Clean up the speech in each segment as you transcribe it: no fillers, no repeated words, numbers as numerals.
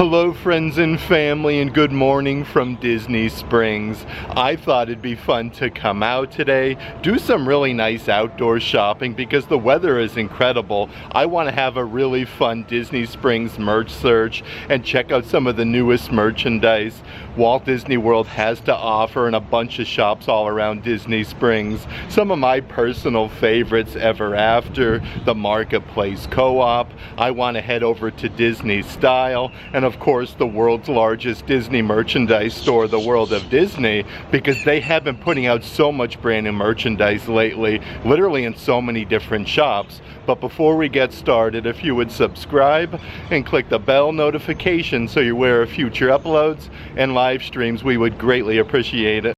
Hello friends and family, and good morning from Disney Springs. I thought it'd be fun to come out today, do some really nice outdoor shopping because the weather is incredible. I want to have a really fun Disney Springs merch search and check out some of the newest merchandise Walt Disney World has to offer in a bunch of shops all around Disney Springs. Some of my personal favorites: Ever After, the Marketplace Co-op. I want to head over to Disney Style, and of course the world's largest Disney merchandise store, the World of Disney, because they have been putting out so much brand new merchandise lately, literally in so many different shops. But before we get started, if you would subscribe and click the bell notification so you're aware of future uploads and live streams, we would greatly appreciate it.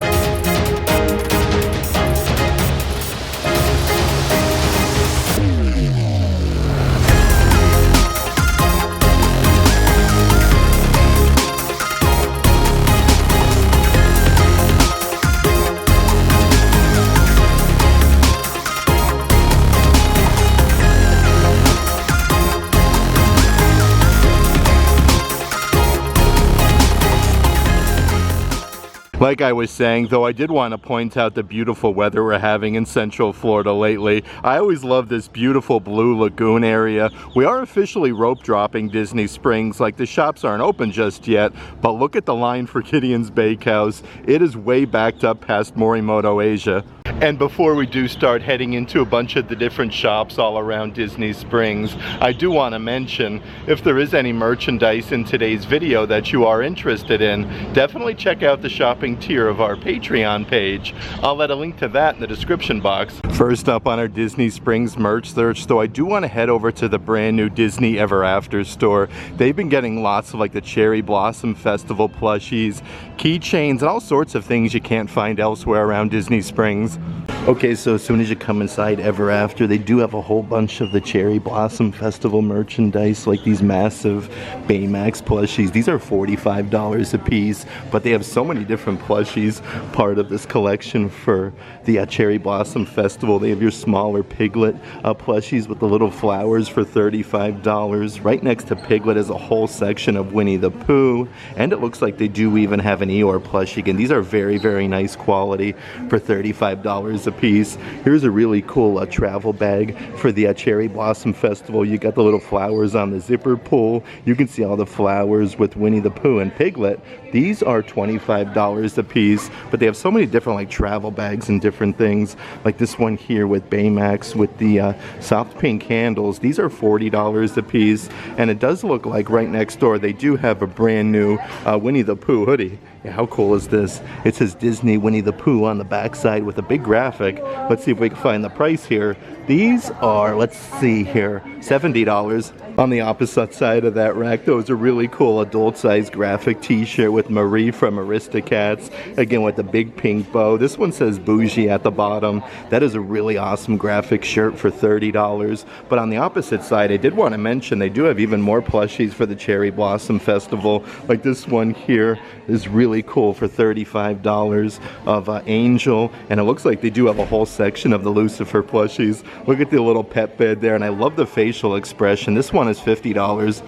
Like I was saying, though, I did want to point out the beautiful weather we're having in Central Florida lately. I always love this beautiful blue lagoon area. We are officially rope dropping Disney Springs, like the shops aren't open just yet, but look at the line for Gideon's Bakehouse. It is way backed up past Morimoto Asia. And before we do start heading into a bunch of the different shops all around Disney Springs, I do want to mention, if there is any merchandise in today's video that you are interested in, definitely check out the shopping tier of our Patreon page. I'll let a link to that in the description box. First up on our Disney Springs merch search, though, I do want to head over to the brand new Disney Ever After store. They've been getting lots of like the Cherry Blossom Festival plushies, keychains, and all sorts of things you can't find elsewhere around Disney Springs. Okay, so as soon as you come inside Ever After, they do have a whole bunch of the Cherry Blossom Festival merchandise, like these massive Baymax plushies. These are $45 a piece, but they have so many different plushies, part of this collection for the Cherry Blossom Festival. They have your smaller Piglet plushies with the little flowers for $35. Right next to Piglet is a whole section of Winnie the Pooh, and it looks like they do even have an Eeyore plushie. Again, these are very, very nice quality for $35 a piece. Here's a really cool travel bag for the Cherry Blossom Festival. You got the little flowers on the zipper pull. You can see all the flowers with Winnie the Pooh and Piglet. These are $25 a piece, but they have so many different like travel bags and different things, like this one here with Baymax with the soft pink handles. These are $40 a piece, and it does look like right next door they do have a brand new Winnie the Pooh hoodie. Yeah, how cool is this? It says Disney Winnie the Pooh on the backside with a big graphic. Let's see if we can find the price here. These are, let's see here, $70. On the opposite side of that rack, though, is a really cool adult-sized graphic t-shirt with Marie from Aristocats, again with the big pink bow. This one says Bougie at the bottom. That is a really awesome graphic shirt for $30. But on the opposite side, I did want to mention they do have even more plushies for the Cherry Blossom Festival. Like this one here is really cool for $35 of Angel, and it looks like they do have a whole section of the Lucifer plushies. Look at the little pet bed there, and I love the facial expression. This one is $50.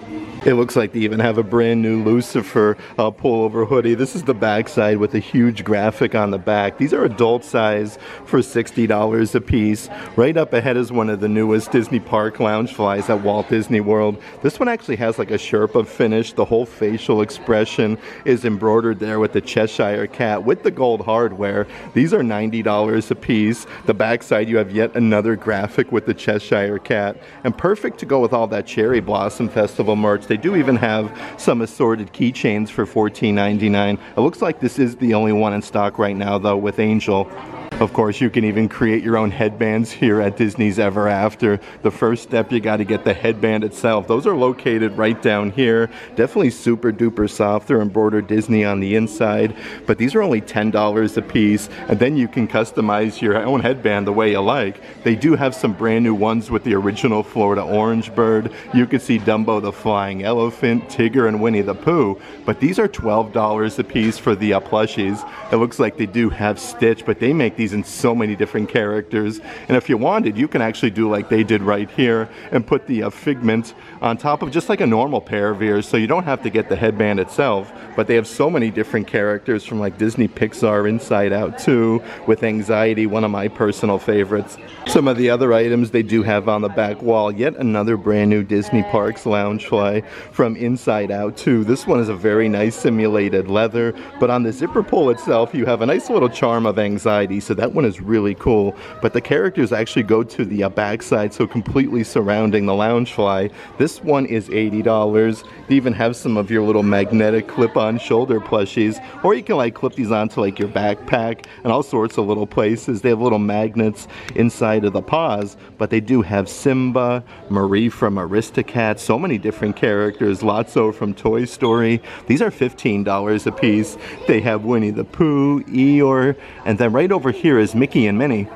It looks like they even have a brand new Lucifer pullover hoodie. This is the backside with a huge graphic on the back. These are adult size for $60 a piece. Right up ahead is one of the newest Disney Park lounge flies at Walt Disney World. This one actually has like a Sherpa finish. The whole facial expression is embroidered there with the Cheshire Cat with the gold hardware. These are $90 a piece. The backside you have yet another graphic with the Cheshire Cat, and perfect to go with all that Cherry Blossom Festival merch. They do even have some assorted keychains for $14.99. It looks like this is the only one in stock right now, though, with Angel. Of course, you can even create your own headbands here at Disney's Ever After. The first step, you got to get the headband itself. Those are located right down here. Definitely super duper soft. They're embroidered Disney on the inside, but these are only $10 a piece, and then you can customize your own headband the way you like. They do have some brand new ones with the original Florida Orange Bird. You can see Dumbo the Flying Elephant, Tigger, and Winnie the Pooh, but these are $12 a piece for the plushies. It looks like they do have Stitch, but they make these these in so many different characters. And if you wanted, you can actually do like they did right here and put the Figment on top of just like a normal pair of ears, so you don't have to get the headband itself. But they have so many different characters from like Disney Pixar, Inside Out 2, with Anxiety, one of my personal favorites. Some of the other items they do have on the back wall, yet another brand new Disney Parks Loungefly from Inside Out 2. This one is a very nice simulated leather, but on the zipper pull itself you have a nice little charm of Anxiety, so that one is really cool. But the characters actually go to the backside, so completely surrounding the Loungefly. This one is $80. They even have some of your little magnetic clip-on shoulder plushies, or you can like clip these onto like your backpack and all sorts of little places. They have little magnets inside of the paws, but they do have Simba, Marie from Aristocat, so many different characters, Lotso from Toy Story. These are $15 a piece. They have Winnie the Pooh, Eeyore, and then right over here is Mickey and Minnie.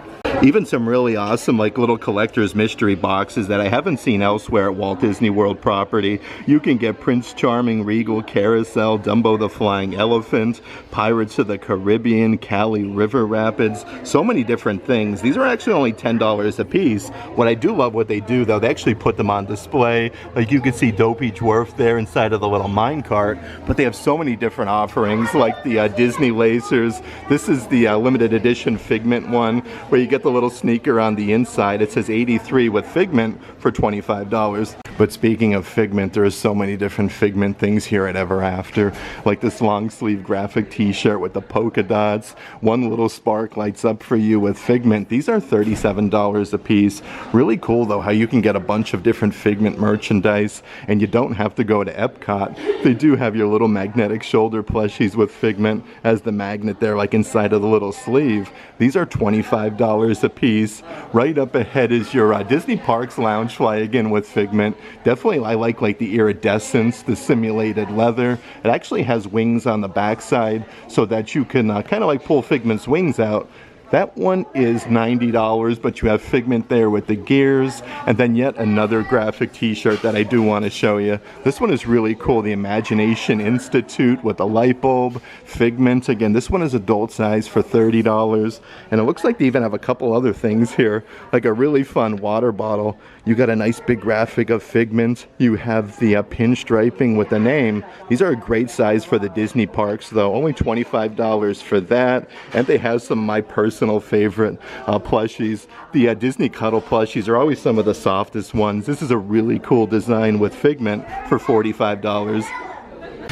Even some really awesome like little collector's mystery boxes that I haven't seen elsewhere at Walt Disney World property. You can get Prince Charming, Regal, Carousel, Dumbo the Flying Elephant, Pirates of the Caribbean, Cali River Rapids, so many different things. These are actually only $10 a piece. What I do love what they do though, they actually put them on display. Like you can see Dopey Dwarf there inside of the little minecart, but they have so many different offerings like the Disney lasers. This is the limited edition Figment one where you get the little sneaker on the inside. It says 83 with Figment for $25. But speaking of Figment, there are so many different Figment things here at Ever After, like this long sleeve graphic t-shirt with the polka dots. One little spark lights up for you with Figment. These are $37 a piece. Really cool though how you can get a bunch of different Figment merchandise and you don't have to go to Epcot. They do have your little magnetic shoulder plushies with Figment as the magnet there like inside of the little sleeve. These are $25 a piece. Right up ahead is your Disney Parks Loungefly again with Figment. Definitely I like the iridescence, the simulated leather. It actually has wings on the backside so that you can kind of like pull Figment's wings out. That one is $90, but you have Figment there with the gears, and then yet another graphic t-shirt that I do want to show you. This one is really cool, the Imagination Institute with the light bulb, Figment. Again, this one is adult size for $30, and it looks like they even have a couple other things here, like a really fun water bottle. You got a nice big graphic of Figment. You have the pinstriping with the name. These are a great size for the Disney parks though, only $25 for that, and they have some of my personal favorite plushies. The Disney Cuddle plushies are always some of the softest ones. This is a really cool design with Figment for $45.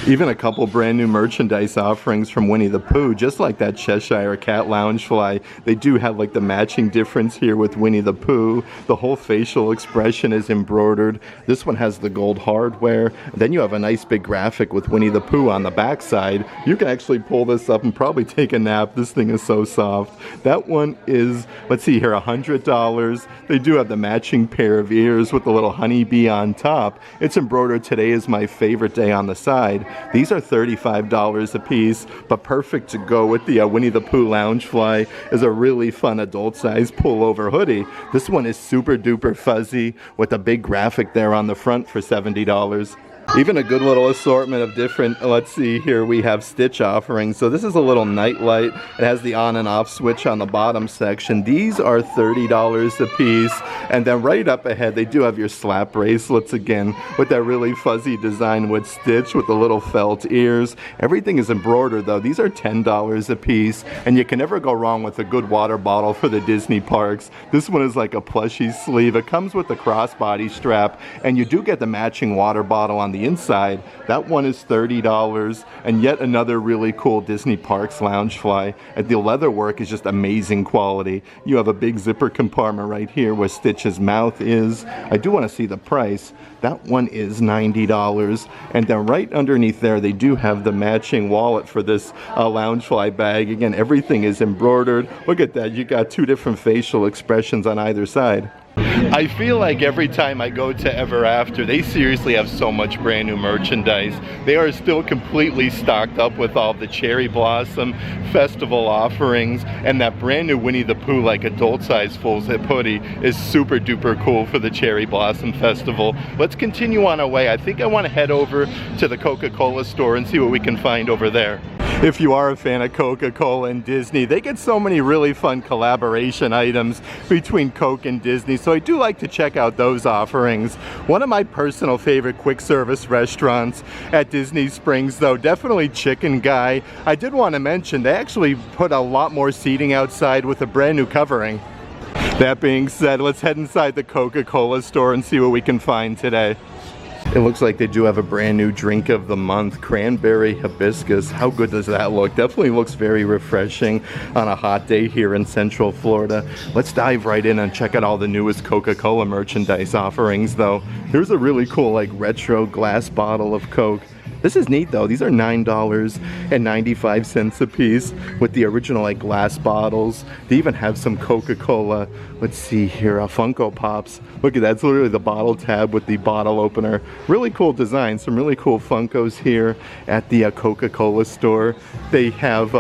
Even a couple brand new merchandise offerings from Winnie the Pooh, just like that Cheshire Cat Loungefly. They do have like the matching difference here with Winnie the Pooh. The whole facial expression is embroidered. This one has the gold hardware. Then you have a nice big graphic with Winnie the Pooh on the backside. You can actually pull this up and probably take a nap. This thing is so soft. That one is, let's see here, $100. They do have the matching pair of ears with the little honeybee on top. It's embroidered "Today is my favorite day" on the side. These are $35 a piece, but perfect to go with the Winnie the Pooh Loungefly. Is a really fun adult size pullover hoodie. This one is super duper fuzzy with a big graphic there on the front for $70. Even a good little assortment of different, let's see here, we have Stitch offerings. So this is a little night light. It has the on and off switch on the bottom section. These are $30 a piece. And then right up ahead, they do have your slap bracelets again with that really fuzzy design with Stitch with the little felt ears. Everything is embroidered though. These are $10 a piece. And you can never go wrong with a good water bottle for the Disney parks. This one is like a plushy sleeve. It comes with the crossbody strap, and you do get the matching water bottle on the inside. That one is $30, and yet another really cool Disney Parks Loungefly. And the leather work is just amazing quality. You have a big zipper compartment right here where Stitch's mouth is. I do want to see the price. That one is $90, and then right underneath there they do have the matching wallet for this Loungefly bag. Again, everything is embroidered. Look at that, you got two different facial expressions on either side. I feel like every time I go to Ever After, they seriously have so much brand new merchandise. They are still completely stocked up with all the Cherry Blossom Festival offerings, and that brand new Winnie the Pooh, like adult size full zip hoodie, is super duper cool for the Cherry Blossom Festival. Let's continue on our way. I think I want to head over to the Coca-Cola store and see what we can find over there. If you are a fan of Coca-Cola and Disney, they get so many really fun collaboration items between Coke and Disney, so I do like to check out those offerings. One of my personal favorite quick service restaurants at Disney Springs, though, definitely Chicken Guy. I did want to mention they actually put a lot more seating outside with a brand new covering. That being said, let's head inside the Coca-Cola store and see what we can find today. It looks like they do have a brand new drink of the month, cranberry hibiscus. How good does that look? Definitely looks very refreshing on a hot day here in Central Florida. Let's dive right in and check out all the newest Coca-Cola merchandise offerings though. Here's a really cool like retro glass bottle of Coke. This is neat though. These are $9.95 a piece with the original like glass bottles. They even have some Coca-Cola, let's see here, Funko Pops. Look at that, it's literally the bottle tab with the bottle opener. Really cool design, some really cool Funkos here at the Coca-Cola store. They have,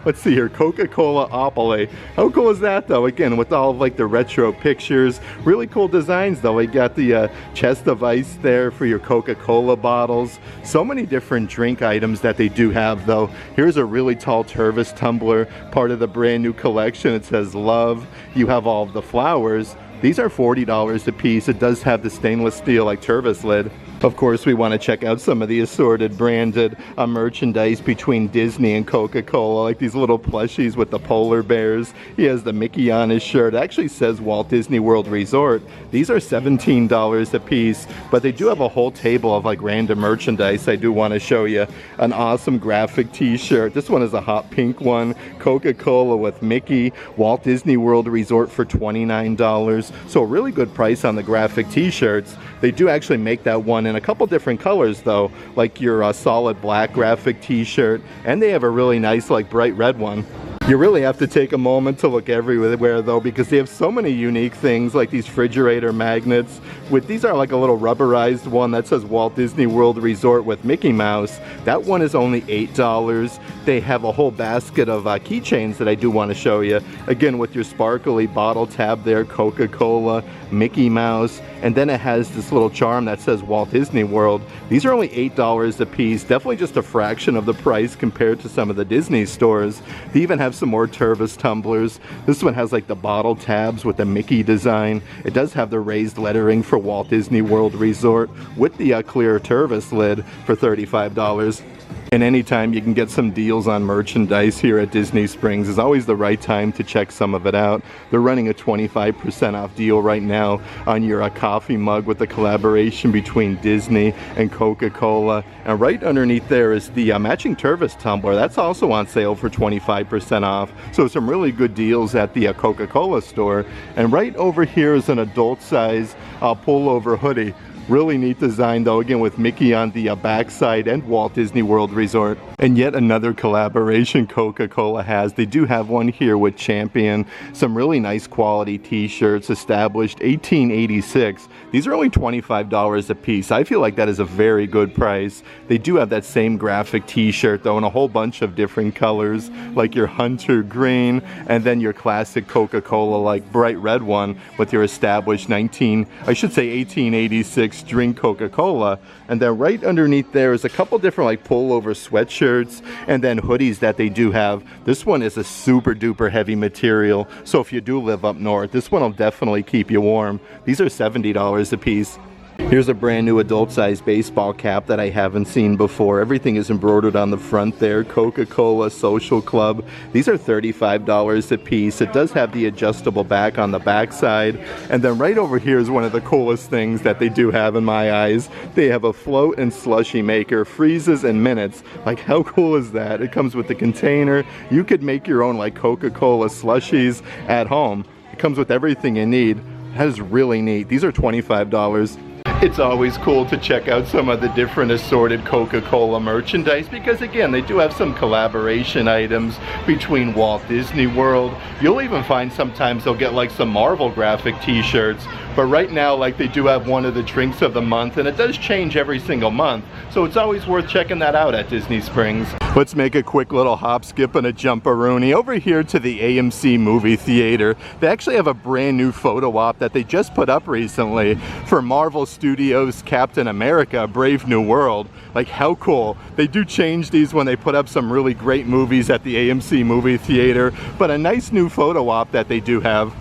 let's see here, Coca-Cola Opoly. How cool is that though? Again, with all of like the retro pictures. Really cool designs though. We got the chest of ice there for your Coca-Cola bottles. So many different drink items that they do have though. Here's a really tall Tervis tumbler, part of the brand new collection. It says love. You have all of the flowers. These are $40 a piece. It does have the stainless steel like Tervis lid. Of course, we want to check out some of the assorted branded merchandise between Disney and Coca-Cola, like these little plushies with the polar bears. He has the Mickey on his shirt. It actually says Walt Disney World Resort. These are $17 a piece, but they do have a whole table of like random merchandise. I do want to show you an awesome graphic t-shirt. This one is a hot pink one. Coca-Cola with Mickey, Walt Disney World Resort for $29. So a really good price on the graphic t-shirts. They do actually make that one in a couple different colors though, like your solid black graphic t-shirt, and they have a really nice like bright red one. You really have to take a moment to look everywhere though, because they have so many unique things like these refrigerator magnets. These are like a little rubberized one that says Walt Disney World Resort with Mickey Mouse. That one is only $8. They have a whole basket of keychains that I do want to show you. Again, with your sparkly bottle tab there, Coca-Cola, Mickey Mouse, and then it has this little charm that says Walt Disney World. These are only $8 a piece, definitely just a fraction of the price compared to some of the Disney stores. They even have some more Tervis tumblers. This one has like the bottle tabs with the Mickey design. It does have the raised lettering for Walt Disney World Resort with the clear Tervis lid for $35. And anytime you can get some deals on merchandise here at Disney Springs is always the right time to check some of it out. They're running a 25% off deal right now on your coffee mug with the collaboration between Disney and Coca-Cola. And right underneath there is the matching Tervis tumbler. That's also on sale for 25% off. So some really good deals at the Coca-Cola store. And right over here is an adult size pullover hoodie. Really neat design though, again with Mickey on the backside and Walt Disney World Resort. And yet another collaboration Coca-Cola has. They do have one here with Champion. Some really nice quality t-shirts, established 1886. These are only $25 a piece. I feel like that is a very good price. They do have that same graphic t-shirt though in a whole bunch of different colors, like your hunter green and then your classic Coca-Cola like bright red one with your established 1886 drink Coca-Cola. And then right underneath there is a couple different like pullover sweatshirts and then hoodies that they do have. This one is a super duper heavy material, so if you do live up north, this one will definitely keep you warm. These are $70 a piece. Here's a brand new adult size baseball cap that I haven't seen before. Everything is embroidered on the front there. Coca-Cola Social Club. These are $35 a piece. It does have the adjustable back on the back side. And then right over here is one of the coolest things that they do have in my eyes. They have a float and slushy maker, freezes in minutes. Like how cool is that? It comes with the container. You could make your own like Coca-Cola slushies at home. It comes with everything you need. That is really neat. These are $25. It's always cool to check out some of the different assorted Coca-Cola merchandise because again, they do have some collaboration items between Walt Disney World. You'll even find sometimes they'll get like some Marvel graphic t-shirts, but right now like they do have one of the drinks of the month and it does change every single month. So it's always worth checking that out at Disney Springs. Let's make a quick little hop, skip, and a jump-a-rooney over here to the AMC movie theater. They actually have a brand new photo op that they just put up recently for Marvel Studios' Captain America: Brave New World. Like, how cool. They do change these when they put up some really great movies at the AMC movie theater, but a nice new photo op that they do have.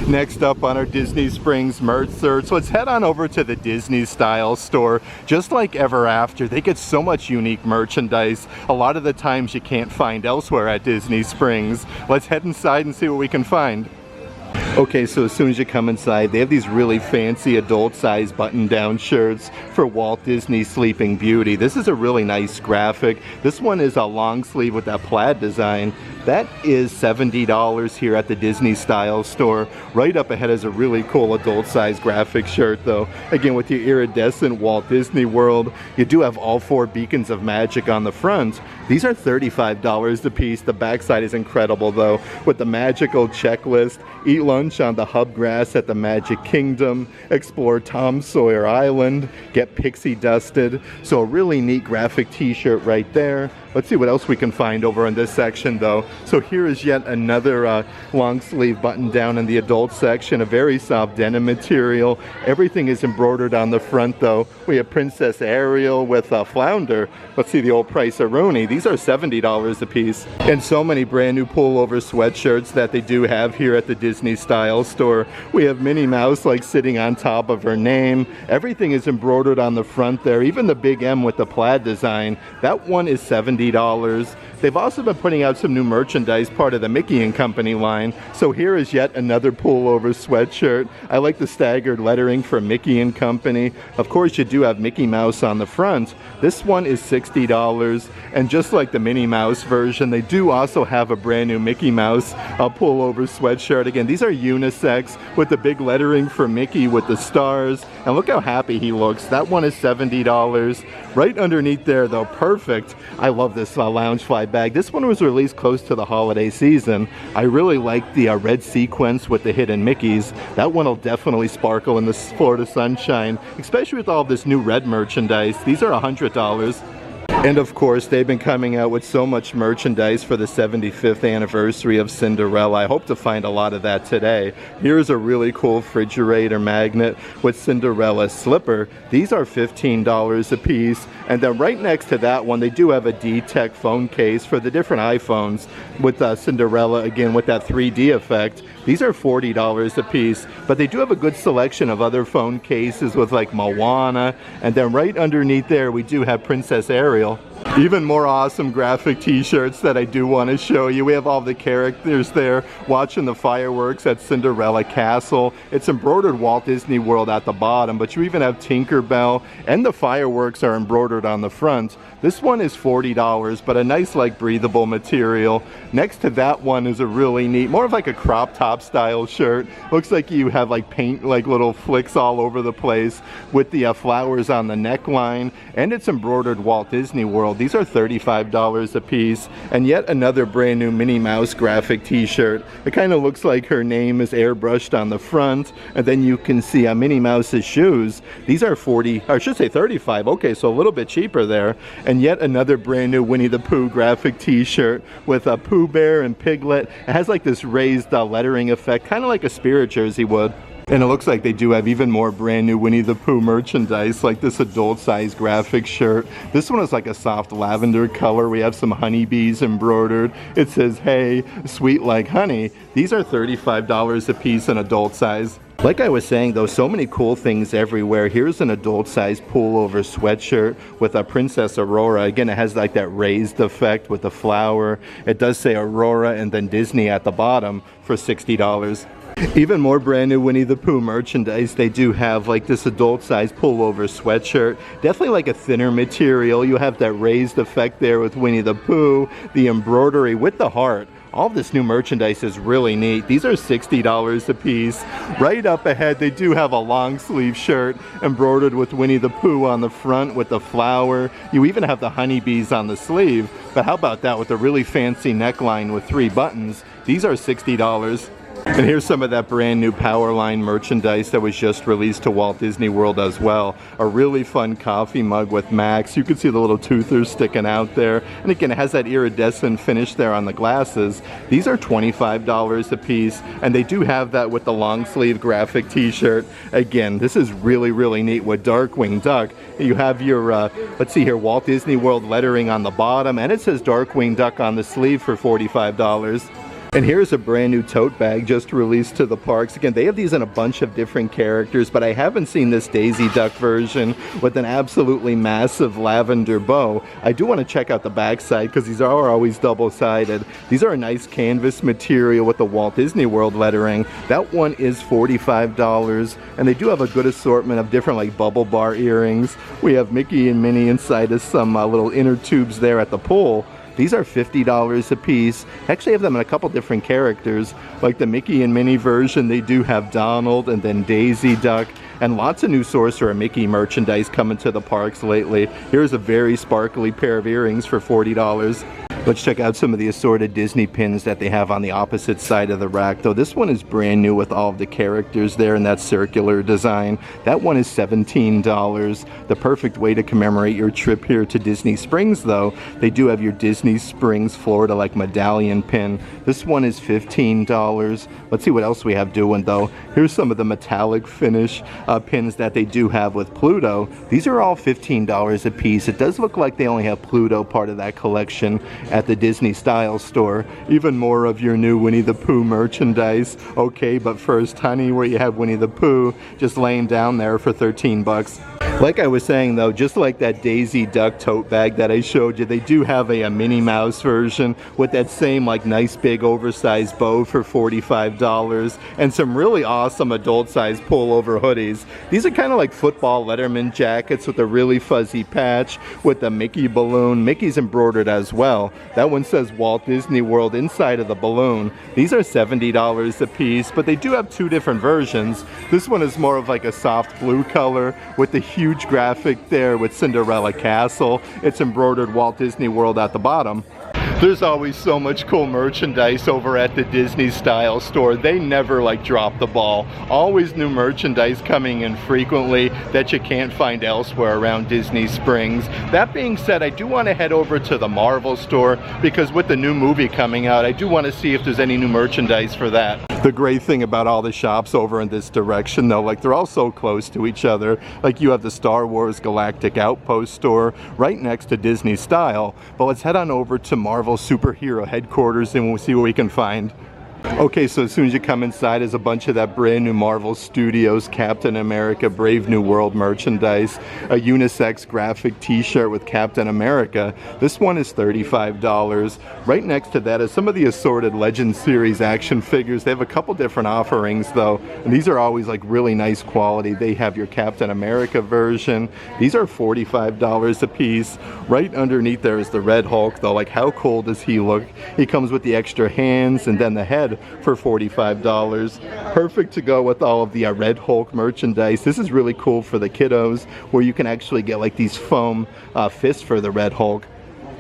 Next up on our Disney Springs merch search, let's head on over to the Disney Style store. Just like Ever After, they get so much unique merchandise, a lot of the times you can't find elsewhere at Disney Springs. Let's head inside and see what we can find. Okay, so as soon as you come inside, they have these really fancy adult-size button-down shirts for Walt Disney Sleeping Beauty. This is a really nice graphic. This one is a long sleeve with that plaid design. That is $70 here at the Disney Style store. Right up ahead is a really cool adult-size graphic shirt though. Again, with your iridescent Walt Disney World. You do have all 4 beacons of magic on the front. These are $35 a piece. The backside is incredible though, with the magical checklist. Eat lunch on the hub grass at the Magic Kingdom. Explore Tom Sawyer Island. Get pixie dusted. So a really neat graphic t-shirt right there. Let's see what else we can find over in this section though. So here is yet another long sleeve button down in the adult section, a very soft denim material. Everything is embroidered on the front though. We have Princess Ariel with Flounder. Let's see the old price-a-rooney. These are $70 a piece. And so many brand new pullover sweatshirts that they do have here at the Disney Style store. We have Minnie Mouse like sitting on top of her name. Everything is embroidered on the front there. Even the big M with the plaid design. That one is $70. They've also been putting out some new merchandise, part of the Mickey & Company line. So here is yet another pullover sweatshirt. I like the staggered lettering for Mickey & Company. Of course, you do have Mickey Mouse on the front. This one is $60. And just like the Minnie Mouse version, they do also have a brand new Mickey Mouse pullover sweatshirt. Again, these are unisex with the big lettering for Mickey with the stars. And look how happy he looks. That one is $70. Right underneath there, though, perfect. I love this Loungefly bag. This one was released close to the holiday season. I really like the red sequence with the hidden Mickeys. That one will definitely sparkle in the Florida sunshine, especially with all this new red merchandise. These are $100. And of course, they've been coming out with so much merchandise for the 75th anniversary of Cinderella. I hope to find a lot of that today. Here's a really cool refrigerator magnet with Cinderella slipper. These are $15 a piece. And then right next to that one, they do have a D-Tech phone case for the different iPhones with Cinderella, again, with that 3D effect. These are $40 a piece, but they do have a good selection of other phone cases with like Moana, and then right underneath there we do have Princess Ariel. Even more awesome graphic t-shirts that I do want to show you. We have all the characters there watching the fireworks at Cinderella Castle. It's embroidered Walt Disney World at the bottom, but you even have Tinkerbell, and the fireworks are embroidered on the front. This one is $40, but a nice like breathable material. Next to that one is a really neat, more of like a crop top style shirt. Looks like you have like paint, like little flicks all over the place with the flowers on the neckline, and it's embroidered Walt Disney World. These are $35 a piece. And yet another brand new Minnie Mouse graphic t-shirt. It kind of looks like her name is airbrushed on the front, and then you can see Minnie Mouse's shoes. These are 40, or I should say 35. Okay, so a little bit cheaper there. And yet another brand new Winnie the Pooh graphic t-shirt with a Pooh Bear and Piglet. It has like this raised lettering effect, kind of like a Spirit jersey would. And it looks like they do have even more brand new Winnie the Pooh merchandise, like this adult size graphic shirt. This one is like a soft lavender color. We have some honeybees embroidered. It says, "Hey, sweet like honey." These are $35 a piece in adult size. Like I was saying though, so many cool things everywhere. Here's an adult size pullover sweatshirt with a Princess Aurora. Again, it has like that raised effect with the flower. It does say Aurora and then Disney at the bottom for $60. Even more brand new Winnie the Pooh merchandise. They do have like this adult size pullover sweatshirt. Definitely like a thinner material. You have that raised effect there with Winnie the Pooh. The embroidery with the heart. All this new merchandise is really neat. These are $60 a piece. Right up ahead, they do have a long sleeve shirt embroidered with Winnie the Pooh on the front with the flower. You even have the honeybees on the sleeve. But how about that with a really fancy neckline with 3 buttons? These are $60. And here's some of that brand new Powerline merchandise that was just released to Walt Disney World as well. A really fun coffee mug with Max. You can see the little toothers sticking out there. And again, it has that iridescent finish there on the glasses. These are $25 a piece. And they do have that with the long sleeve graphic t-shirt. Again, this is really, really neat with Darkwing Duck. You have your, let's see here, Walt Disney World lettering on the bottom. And it says Darkwing Duck on the sleeve for $45. And here's a brand new tote bag just released to the parks. Again, they have these in a bunch of different characters, but I haven't seen this Daisy Duck version with an absolutely massive lavender bow. I do want to check out the backside because these are always double-sided. These are a nice canvas material with the Walt Disney World lettering. That one is $45, and they do have a good assortment of different like bubble bar earrings. We have Mickey and Minnie inside of some little inner tubes there at the pool. These are $50 a piece. Actually have them in a couple different characters. Like the Mickey and Minnie version, they do have Donald and then Daisy Duck. And lots of new Sorcerer Mickey merchandise coming to the parks lately. Here's a very sparkly pair of earrings for $40. Let's check out some of the assorted Disney pins that they have on the opposite side of the rack. Though this one is brand new with all of the characters there in that circular design. That one is $17. The perfect way to commemorate your trip here to Disney Springs though. They do have your Disney Springs, Florida like medallion pin. This one is $15. Let's see what else we have doing though. Here's some of the metallic finish pins that they do have with Pluto. These are all $15 a piece. It does look like they only have Pluto part of that collection at the Disney Style store. Even more of your new Winnie the Pooh merchandise. Okay, but first, honey, where you have Winnie the Pooh just laying down there for 13 bucks. Like I was saying though, just like that Daisy Duck tote bag that I showed you, they do have a Minnie Mouse version with that same like nice big oversized bow for $45 and some really awesome adult size pullover hoodies. These are kind of like football Letterman jackets with a really fuzzy patch with the Mickey balloon. Mickey's embroidered as well. That one says Walt Disney World inside of the balloon. These are $70 a piece, but they do have 2 different versions. This one is more of like a soft blue color with the huge graphic there with Cinderella Castle. It's embroidered Walt Disney World at the bottom. There's always so much cool merchandise over at the Disney Style store. They never like drop the ball. Always new merchandise coming in frequently that you can't find elsewhere around Disney Springs. That being said, I do want to head over to the Marvel store because with the new movie coming out, I do want to see if there's any new merchandise for that. The great thing about all the shops over in this direction though, like they're all so close to each other. Like you have the Star Wars Galactic Outpost store right next to Disney Style. But let's head on over to Marvel Superhero headquarters and we'll see what we can find. Okay, so as soon as you come inside is a bunch of that brand new Marvel Studios Captain America Brave New World merchandise. A unisex graphic t-shirt with Captain America. This one is $35. Right next to that is some of the assorted Legend Series action figures. They have a couple different offerings though, and these are always like really nice quality. They have your Captain America version. These are $45 a piece. Right underneath there is the Red Hulk though. Like how cool does he look? He comes with the extra hands and then the head for $45. Perfect to go with all of the Red Hulk merchandise. This is really cool for the kiddos where you can actually get like these foam fists for the Red Hulk.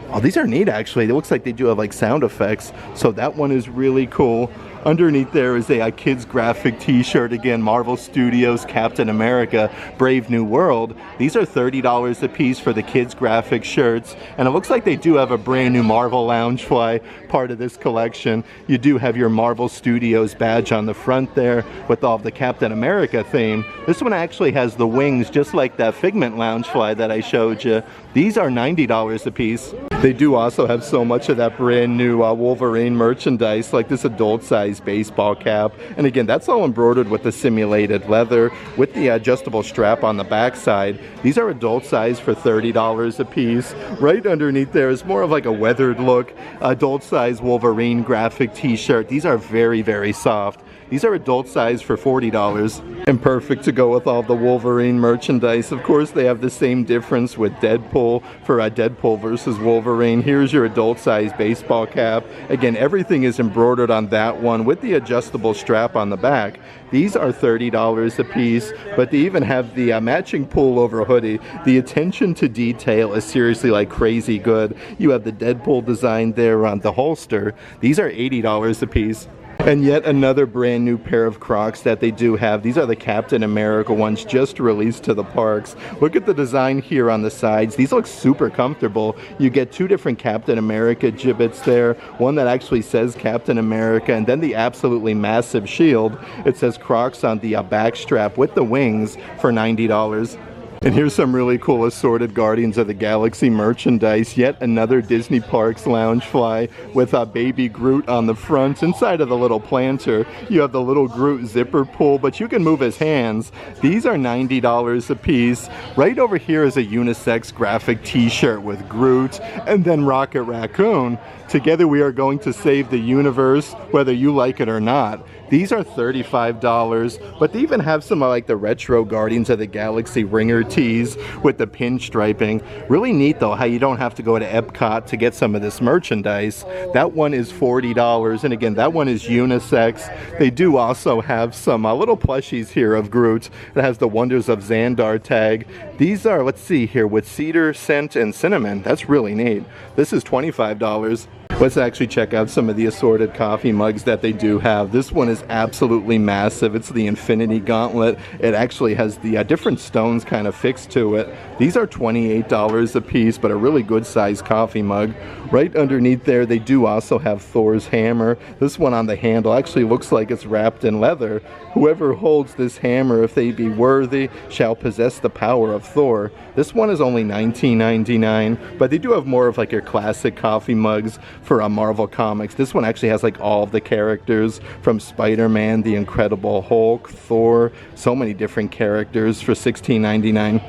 Oh, these are neat actually. It looks like they do have like sound effects. So that one is really cool. Underneath there is a kids graphic t-shirt. Again, Marvel Studios Captain America Brave New World. These are $30 a piece for the kids graphic shirts. And it looks like they do have a brand new Marvel Loungefly part of this collection. You do have your Marvel Studios badge on the front there with all of the Captain America theme. This one actually has the wings just like that Figment Loungefly that I showed you. These are $90 a piece. They do also have so much of that brand new Wolverine merchandise, like this adult size baseball cap. And again, that's all embroidered with the simulated leather with the adjustable strap on the back side. These are adult size for $30 a piece. Right underneath there is more of like a weathered look adult size Wolverine graphic t-shirt. These are very, very soft. These are adult size for $40. And perfect to go with all the Wolverine merchandise. Of course, they have the same difference with Deadpool for Deadpool versus Wolverine. Here's your adult size baseball cap. Again, everything is embroidered on that one with the adjustable strap on the back. These are $30 a piece, but they even have the matching pullover hoodie. The attention to detail is seriously like crazy good. You have the Deadpool design there on the holster. These are $80 a piece. And yet another brand new pair of Crocs that they do have. These are the Captain America ones just released to the parks. Look at the design here on the sides. These look super comfortable. You get two different Captain America gibbets there. One that actually says Captain America, and then the absolutely massive shield. It says Crocs on the back strap with the wings for $90. And here's some really cool assorted Guardians of the Galaxy merchandise. Yet another Disney Parks Loungefly with a baby Groot on the front. Inside of the little planter, you have the little Groot zipper pull, but you can move his hands. These are $90 a piece. Right over here is a unisex graphic t-shirt with Groot and then Rocket Raccoon. Together we are going to save the universe, whether you like it or not. These are $35, but they even have some like the retro Guardians of the Galaxy ringer tees with the pinstriping. Really neat though how you don't have to go to Epcot to get some of this merchandise. That one is $40, and again that one is unisex. They do also have some little plushies here of Groot that has the Wonders of Xandar tag. These are, let's see here, with cedar, scent, and cinnamon. That's really neat. This is $25. Let's actually check out some of the assorted coffee mugs that they do have. This one is absolutely massive. It's the Infinity Gauntlet. It actually has the different stones kind of fixed to it. These are $28 a piece, but a really good sized coffee mug. Right underneath there, they do also have Thor's hammer. This one on the handle actually looks like it's wrapped in leather. Whoever holds this hammer, if they be worthy, shall possess the power of Thor. This one is only $19.99, but they do have more of like your classic coffee mugs for Marvel Comics. This one actually has like all of the characters from Spider-Man, the Incredible Hulk, Thor, so many different characters for $16.99.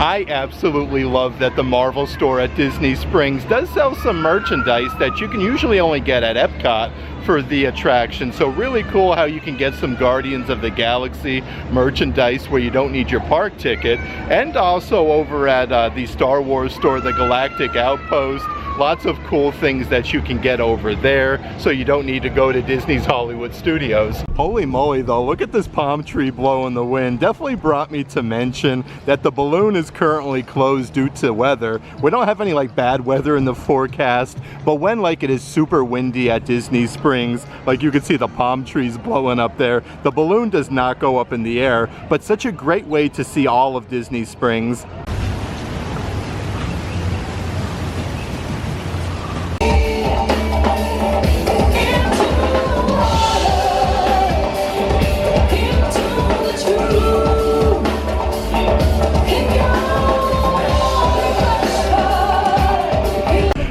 I absolutely love that the Marvel store at Disney Springs does sell some merchandise that you can usually only get at Epcot for the attraction. So really cool how you can get some Guardians of the Galaxy merchandise where you don't need your park ticket. And also over at the Star Wars store, the Galactic Outpost, lots of cool things that you can get over there, so you don't need to go to Disney's Hollywood Studios. Holy moly though, look at this palm tree blowing the wind. Definitely brought me to mention that the balloon is currently closed due to weather. We don't have any like bad weather in the forecast, but when like it is super windy at Disney Springs, like you can see the palm trees blowing up there, the balloon does not go up in the air, but such a great way to see all of Disney Springs.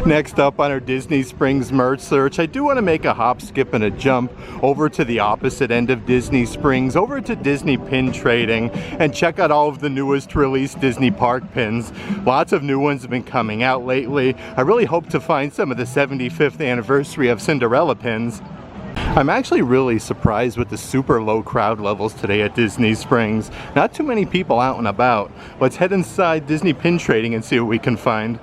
Next up on our Disney Springs merch search, I do want to make a hop, skip, and a jump over to the opposite end of Disney Springs, over to Disney Pin Trading, and check out all of the newest released Disney Park pins. Lots of new ones have been coming out lately. I really hope to find some of the 75th anniversary of Cinderella pins. I'm actually really surprised with the super low crowd levels today at Disney Springs. Not too many people out and about. Let's head inside Disney Pin Trading and see what we can find.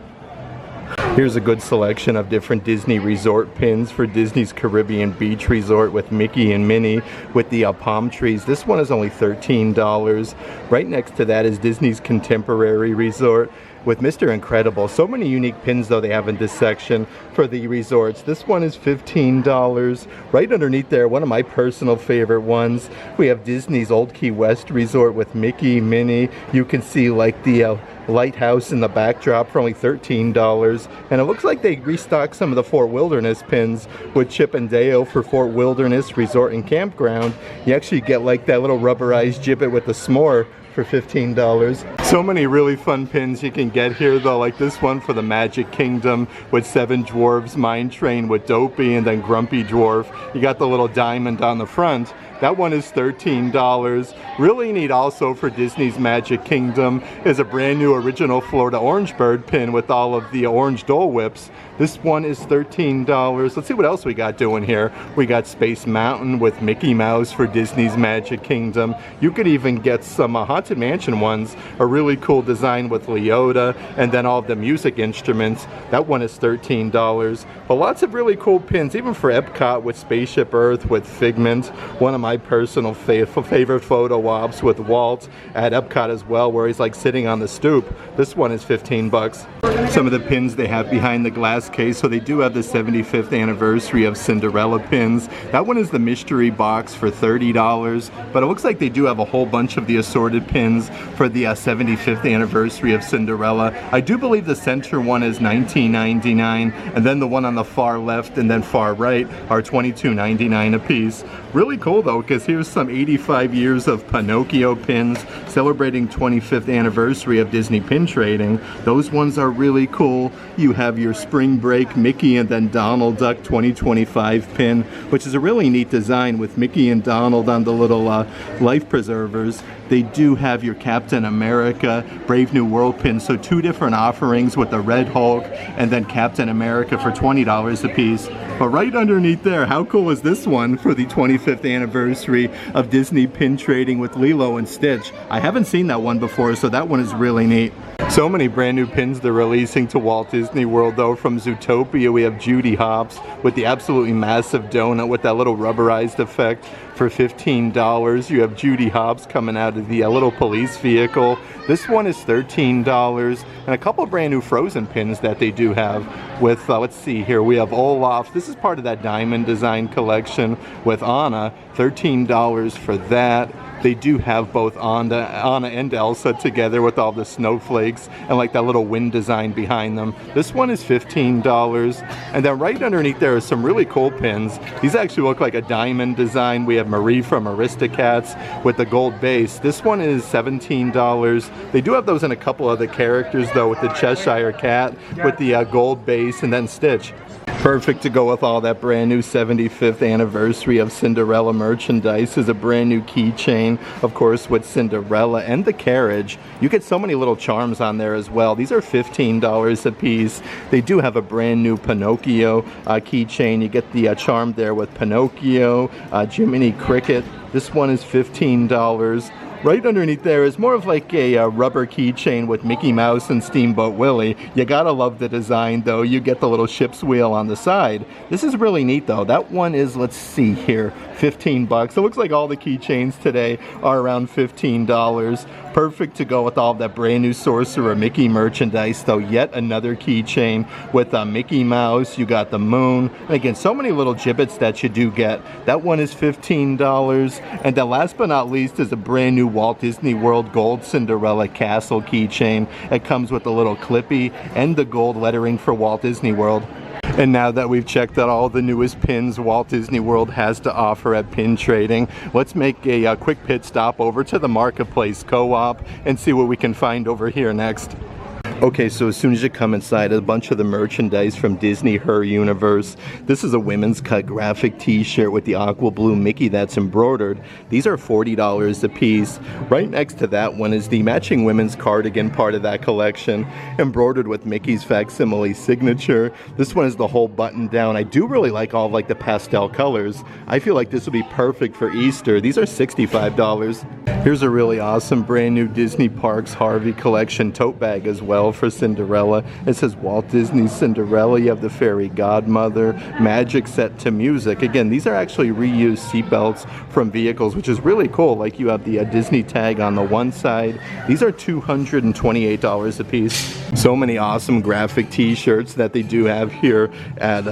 Here's a good selection of different Disney resort pins for Disney's Caribbean Beach Resort with Mickey and Minnie with the palm trees. This one is only $13. Right next to that is Disney's Contemporary Resort with Mr. Incredible. So many unique pins though they have in this section for the resorts. This one is $15. Right underneath there, one of my personal favorite ones, we have Disney's Old Key West Resort with Mickey, Minnie. You can see like the lighthouse in the backdrop for only $13, and it looks like they restocked some of the Fort Wilderness pins with Chip and Dale for Fort Wilderness Resort and Campground. You actually get like that little rubberized gibbet with the s'more for $15. So many really fun pins you can get here though, like this one for the Magic Kingdom with Seven Dwarfs Mine Train with Dopey and then Grumpy Dwarf. You got the little diamond on the front. That one is $13. Really neat also for Disney's Magic Kingdom is a brand new original Florida Orange Bird pin with all of the orange Dole Whips. This one is $13. Let's see what else we got doing here. We got Space Mountain with Mickey Mouse for Disney's Magic Kingdom. You could even get some Haunted Mansion ones, a really cool design with Leota, and then all of the music instruments. That one is $13. But lots of really cool pins, even for Epcot with Spaceship Earth with Figment. One of my personal favorite photo ops with Walt at Epcot as well, where he's like sitting on the stoop. This one is 15 bucks. Some of the pins they have behind the glass case, so they do have the 75th anniversary of Cinderella pins. That one is the mystery box for $30, but it looks like they do have a whole bunch of the assorted pins for the 75th anniversary of Cinderella. I do believe the center one is $19.99, and then the one on the far left and then far right are $22.99 a piece. Really cool though, because here's some 85 years of Pinocchio pins celebrating 25th anniversary of Disney pin trading. Those ones are really cool. You have your Spring Break Mickey and then Donald Duck 2025 pin, which is a really neat design with Mickey and Donald on the little life preservers. They do have your Captain America Brave New World pin, so two different offerings with the Red Hulk and then Captain America for $20 a piece. But right underneath there, how cool is this one for the 25th anniversary of Disney pin trading with Lilo and Stitch? I haven't seen that one before, so that one is really neat. So many brand new pins they're releasing to Walt Disney World though. From Zootopia we have Judy Hopps with the absolutely massive donut with that little rubberized effect for $15. You have Judy Hopps coming out of the little police vehicle. This one is $13, and a couple of brand new Frozen pins that they do have with, let's see here, we have Olaf. This is part of that diamond design collection with Anna, $13 for that. They do have both Anna and Elsa together with all the snowflakes and like that little wind design behind them. This one is $15. And then right underneath there are some really cool pins. These actually look like a diamond design. We have Marie from Aristocats with the gold base. This one is $17. They do have those in a couple other characters though, with the Cheshire Cat with the gold base and then Stitch. Perfect to go with all that brand new 75th anniversary of Cinderella merchandise is a brand new keychain, of course, with Cinderella and the carriage. You get so many little charms on there as well. These are $15 a piece. They do have a brand new Pinocchio keychain. You get the charm there with Pinocchio, Jiminy Cricket. This one is $15. Right underneath there is more of like a rubber keychain with Mickey Mouse and Steamboat Willie. You gotta love the design though. You get the little ship's wheel on the side. This is really neat though. That one is, let's see here, 15 bucks. It looks like all the keychains today are around $15. Perfect to go with all of that brand new Sorcerer Mickey merchandise though. Yet another keychain with Mickey Mouse. You got the moon. And again, so many little gibbets that you do get. That one is $15. And then last but not least is a brand new Walt Disney World Gold Cinderella Castle keychain. It comes with a little clippy and the gold lettering for Walt Disney World. And now that we've checked out all the newest pins Walt Disney World has to offer at pin trading, let's make a quick pit stop over to the Marketplace Co-op and see what we can find over here next. Okay, so as soon as you come inside, a bunch of the merchandise from Disney Her Universe. This is a women's cut graphic t-shirt with the aqua blue Mickey that's embroidered. These are $40 a piece. Right next to that one is the matching women's cardigan, part of that collection, embroidered with Mickey's facsimile signature. This one is the whole button down. I do really like all of like the pastel colors. I feel like this would be perfect for Easter. These are $65. Here's a really awesome brand new Disney Parks Harvey collection tote bag as well for Cinderella. It says Walt Disney Cinderella. You have the fairy godmother, magic set to music. Again, these are actually reused seatbelts from vehicles, which is really cool. Like you have the Disney tag on the one side. These are $228 a piece. So many awesome graphic t-shirts that they do have here at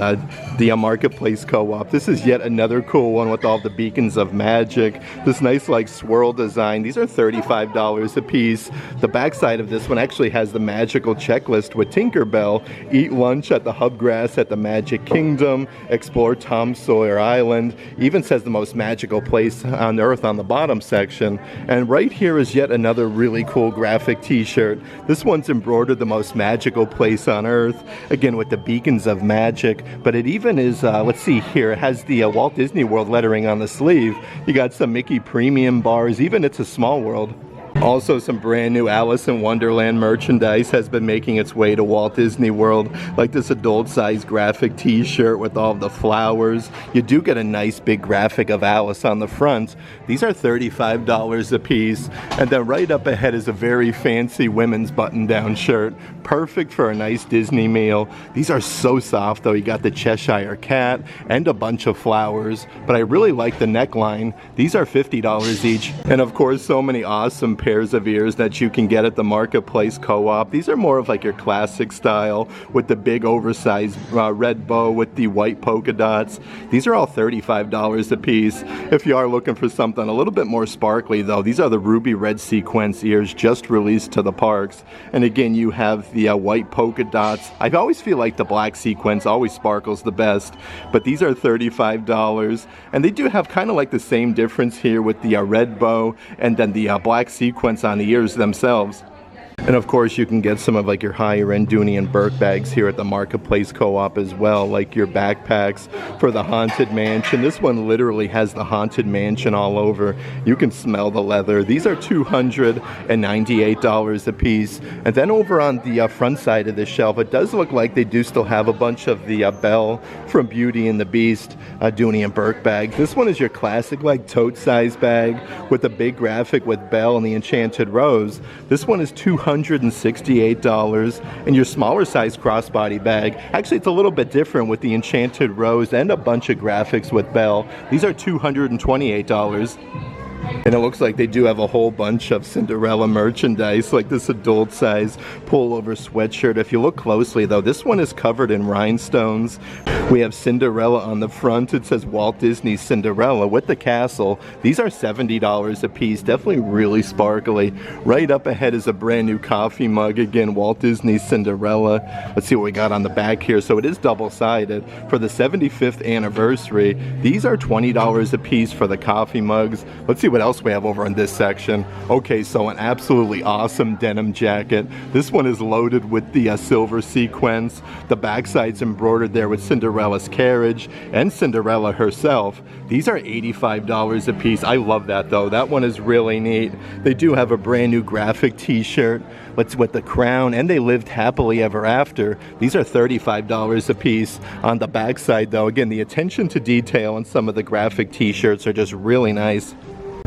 the Marketplace Co-op. This is yet another cool one with all the beacons of magic. This nice like swirl design. These are $35 a piece. The back side of this one actually has the magic magical checklist with Tinkerbell. Eat lunch at the Hubgrass at the Magic Kingdom. Explore Tom Sawyer Island. Even says the most magical place on earth on the bottom section. And right here is yet another really cool graphic t-shirt. This one's embroidered the most magical place on earth. Again, with the beacons of magic. But it even is, let's see here, it has the Walt Disney World lettering on the sleeve. You got some Mickey Premium bars. Even It's a Small World. Also, some brand new Alice in Wonderland merchandise has been making its way to Walt Disney World, like this adult-sized graphic t-shirt with all the flowers. You do get a nice big graphic of Alice on the front. These are $35 a piece. And then right up ahead is a very fancy women's button-down shirt, perfect for a nice Disney meal. These are so soft, though. You got the Cheshire Cat and a bunch of flowers, but I really like the neckline. These are $50 each. And of course, so many awesome pairs of ears that you can get at the Marketplace Co-op. These are more of like your classic style with the big oversized red bow with the white polka dots. These are all $35 a piece. If you are looking for something a little bit more sparkly though, these are the ruby red sequence ears just released to the parks. And again, you have the white polka dots. I always feel like the black sequence always sparkles the best, but these are $35. And they do have kind of like the same difference here with the red bow and then the black sequence on the ears themselves. And of course you can get some of like your higher end Dooney and Burke bags here at the Marketplace Co-op as well, like your backpacks for the Haunted Mansion. This one literally has the Haunted Mansion all over. You can smell the leather. These are $298 a piece. And then over on the front side of the shelf, it does look like they do still have a bunch of the Belle from Beauty and the Beast Dooney and Burke bags. This one is your classic like tote size bag with a big graphic with Belle and the Enchanted Rose. This one is $268, and your smaller size crossbody bag, actually it's a little bit different with the Enchanted Rose and a bunch of graphics with Belle. These are $228. And it looks like they do have a whole bunch of Cinderella merchandise, like this adult-size pullover sweatshirt. If you look closely, though, this one is covered in rhinestones. We have Cinderella on the front. It says Walt Disney Cinderella with the castle. These are $70 a piece. Definitely really sparkly. Right up ahead is a brand new coffee mug. Again, Walt Disney Cinderella. Let's see what we got on the back here. So it is double-sided. For the 75th anniversary, these are $20 a piece for the coffee mugs. Let's see what else we have over in this section. Okay, so an absolutely awesome denim jacket. This one is loaded with the silver sequence. The backside's embroidered there with Cinderella's carriage and Cinderella herself. These are $85 a piece. I love that though. That one is really neat. They do have a brand new graphic t-shirt with the crown, and They Lived Happily Ever After. These are $35 a piece. On the backside though, again, the attention to detail on some of the graphic t-shirts are just really nice.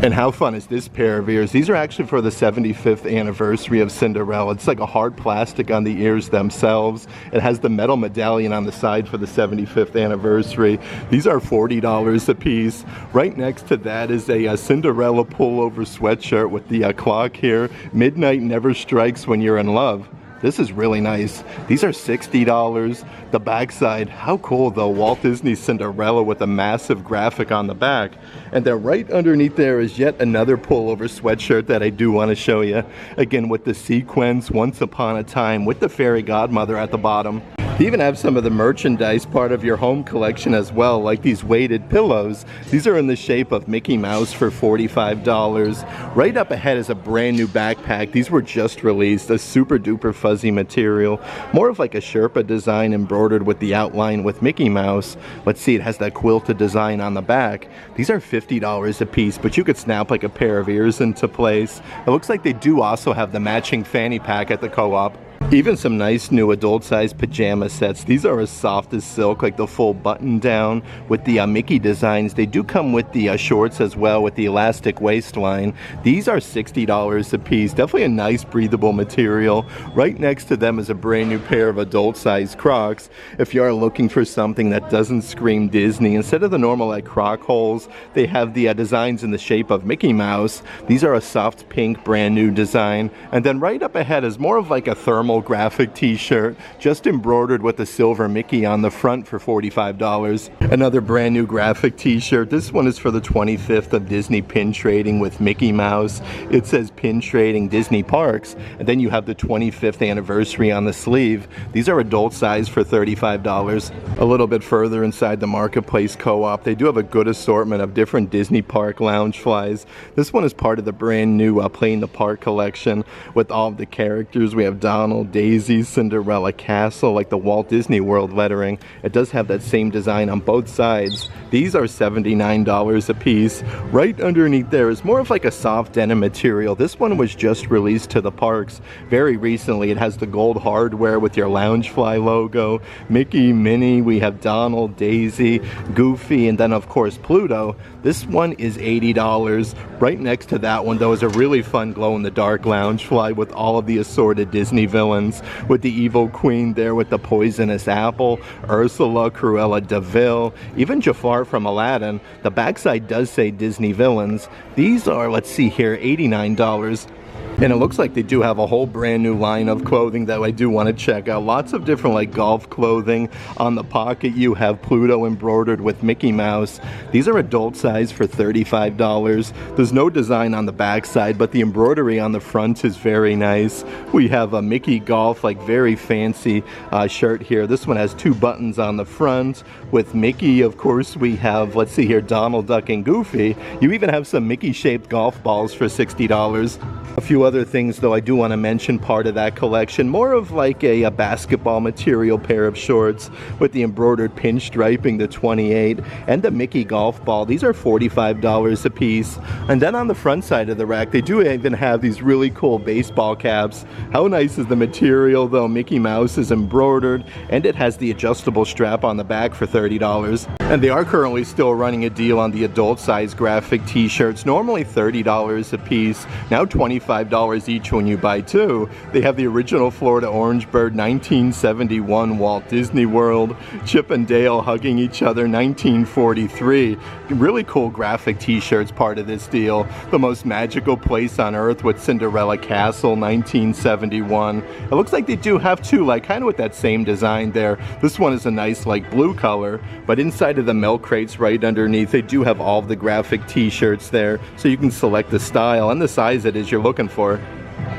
And how fun is this pair of ears? These are actually for the 75th anniversary of Cinderella. It's like a hard plastic on the ears themselves. It has the metal medallion on the side for the 75th anniversary. These are $40 a piece. Right next to that is a Cinderella pullover sweatshirt with the clock here. Midnight never strikes when you're in love. This is really nice. These are $60. The backside, how cool though, Walt Disney Cinderella with a massive graphic on the back. And then right underneath there is yet another pullover sweatshirt that I do want to show you. Again, with the sequence, Once Upon a Time, with the fairy godmother at the bottom. They even have some of the merchandise part of your home collection as well, like these weighted pillows. These are in the shape of Mickey Mouse for $45. Right up ahead is a brand new backpack. These were just released, a super duper fuzzy material, more of like a Sherpa design embroidered with the outline with Mickey Mouse. Let's see, it has that quilted design on the back. These are $50 a piece, but you could snap like a pair of ears into place. It looks like they do also have the matching fanny pack at the Co-op. Even some nice new adult-sized pajama sets. These are as soft as silk, like the full button down with the Mickey designs. They do come with the shorts as well with the elastic waistline. These are $60 a piece. Definitely a nice breathable material. Right next to them is a brand new pair of adult-sized Crocs. If you are looking for something that doesn't scream Disney, instead of the normal like Croc holes, they have the designs in the shape of Mickey Mouse. These are a soft pink brand new design. And then right up ahead is more of like a thermal normal graphic t-shirt, just embroidered with a silver Mickey on the front for $45. Another brand new graphic t-shirt. This one is for the 25th of Disney Pin Trading with Mickey Mouse. It says Pin Trading Disney Parks, and then you have the 25th anniversary on the sleeve. These are adult size for $35. A little bit further inside the Marketplace Co-op, they do have a good assortment of different Disney Park lounge flies. This one is part of the brand new Play in the Park collection with all of the characters. We have Donald, Daisy, Cinderella, Castle, like the Walt Disney World lettering. It does have that same design on both sides. These are $79 a piece. Right underneath there is more of like a soft denim material. This one was just released to the parks very recently. It has the gold hardware with your Loungefly logo, Mickey, Minnie, we have Donald, Daisy, Goofy, and then of course Pluto. This one is $80. Right next to that one though is a really fun glow-in-the-dark Loungefly with all of the assorted Disney villains, with the evil queen there with the poisonous apple, Ursula, Cruella de Vil, even Jafar from Aladdin. The backside does say Disney villains. These are, let's see here, $89. And it looks like they do have a whole brand new line of clothing that I do want to check out. Lots of different like golf clothing. On the pocket you have Pluto embroidered with Mickey Mouse. These are adult size for $35. There's no design on the back side, but the embroidery on the front is very nice. We have a Mickey Golf, like very fancy shirt here. This one has 2 buttons on the front with Mickey. Of course we have, let's see here, Donald Duck and Goofy. You even have some Mickey shaped golf balls for $60. A few other things though I do want to mention part of that collection. More of like a basketball material pair of shorts with the embroidered pinstriping, the 28, and the Mickey golf ball. These are $45 a piece. And then on the front side of the rack they do even have these really cool baseball caps. How nice is the material though? Mickey Mouse is embroidered and it has the adjustable strap on the back for $30. And they are currently still running a deal on the adult size graphic t-shirts, normally $30 a piece, now $25 each when you buy 2. They have the original Florida Orange Bird 1971 Walt Disney World, Chip and Dale hugging each other 1943. Really cool graphic t-shirts part of this deal. The Most Magical Place on Earth with Cinderella Castle 1971. It looks like they do have 2 like kind of with that same design there. This one is a nice like blue color, but inside of the milk crates right underneath they do have all of the graphic t-shirts there, so you can select the style and the size it is you're looking for.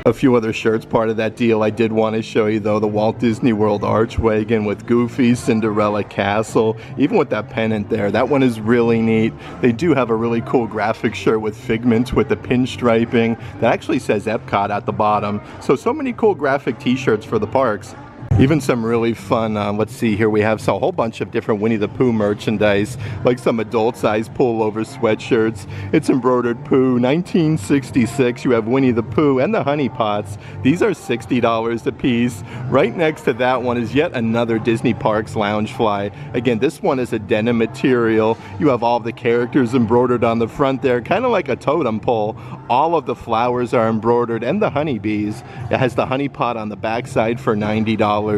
A few other shirts part of that deal I did want to show you though. The Walt Disney World Arch Wagon with Goofy, Cinderella Castle, even with that pennant there. That one is really neat. They do have a really cool graphic shirt with Figment with the pinstriping that actually says Epcot at the bottom. So many cool graphic t-shirts for the parks. Even some really fun, let's see here, we have a whole bunch of different Winnie the Pooh merchandise, like some adult size pullover sweatshirts. It's embroidered Pooh, 1966. You have Winnie the Pooh and the Honey Pots. These are $60 a piece. Right next to that one is yet another Disney Parks Loungefly. Again, this one is a denim material. You have all the characters embroidered on the front there, kind of like a totem pole. All of the flowers are embroidered and the honeybees. It has the honey pot on the backside for $90.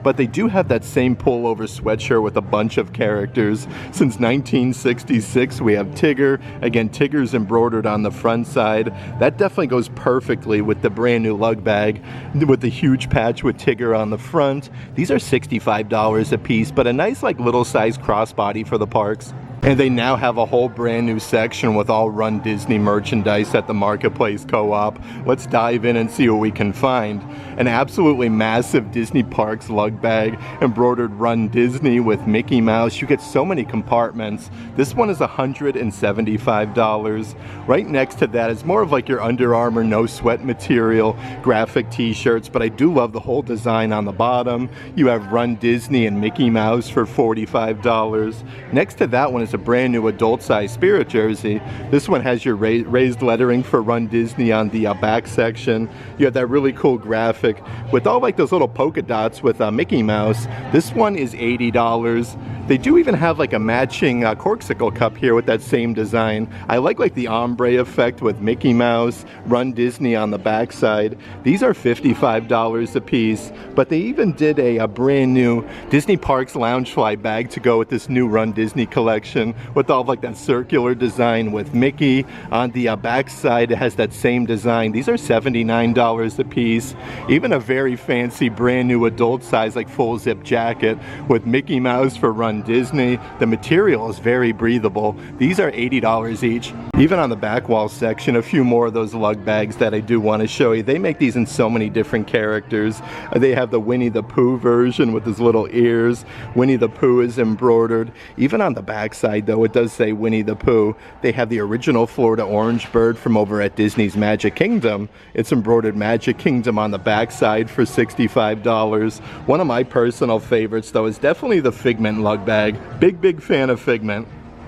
But they do have that same pullover sweatshirt with a bunch of characters. Since 1966 we have Tigger. Again, Tigger's embroidered on the front side. That definitely goes perfectly with the brand new lug bag with the huge patch with Tigger on the front. These are $65 a piece, but a nice like little size crossbody for the parks. And they now have a whole brand new section with all Run Disney merchandise at the Marketplace Co-op. Let's dive in and see what we can find. An absolutely massive Disney Parks lug bag, embroidered Run Disney with Mickey Mouse. You get so many compartments. This one is $175. Right next to that is more of like your Under Armour no sweat material graphic t-shirts, but I do love the whole design on the bottom. You have Run Disney and Mickey Mouse for $45. Next to that one is a brand new adult size Spirit jersey. This one has your raised lettering for Run Disney on the back section. You have that really cool graphic with all like those little polka dots with Mickey Mouse. This one is $80. They do even have like a matching corksicle cup here with that same design. I like the ombre effect with Mickey Mouse, Run Disney on the backside. These are $55 a piece, but they even did a brand new Disney Parks Loungefly bag to go with this new Run Disney collection with all of that circular design with Mickey. On the backside, it has that same design. These are $79 a piece. Even a very fancy brand new adult size full zip jacket with Mickey Mouse for Run Disney. The material is very breathable. These are $80 each. Even on the back wall section, a few more of those lug bags that I do want to show you. They make these in so many different characters. They have the Winnie the Pooh version with his little ears. Winnie the Pooh is embroidered. Even on the back side though, it does say Winnie the Pooh. They have the original Florida orange bird from over at Disney's Magic Kingdom. It's embroidered Magic Kingdom on the back side for $65. One of my personal favorites though is definitely the Figment lug bag. Big fan of Figment.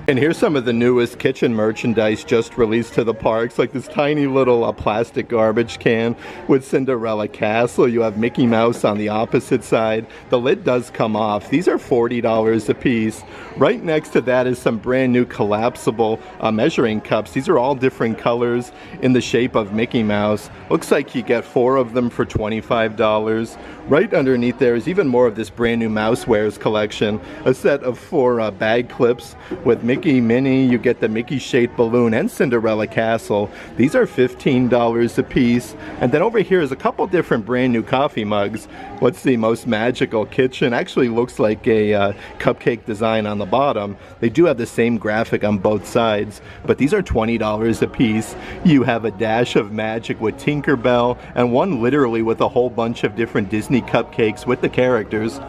And here's some of the newest kitchen merchandise just released to the parks, like this tiny little plastic garbage can with Cinderella Castle. You have Mickey Mouse on the opposite side. The lid does come off. These are $40 a piece. Right next to that is some brand new collapsible measuring cups. These are all different colors in the shape of Mickey Mouse. Looks like you get 4 of them for $25. Right underneath there is even more of this brand new Mousewares collection. A set of 4 bag clips with Mickey, Minnie. You get the Mickey shaped balloon and Cinderella Castle. These are $15 a piece. And then over here is a couple different brand new coffee mugs. What's the Most Magical Kitchen? Actually looks like a cupcake design on the bottom. They do have the same graphic on both sides, but these are $20 a piece. You have a dash of magic with Tinkerbell and one literally with a whole bunch of different Disney cupcakes with the characters.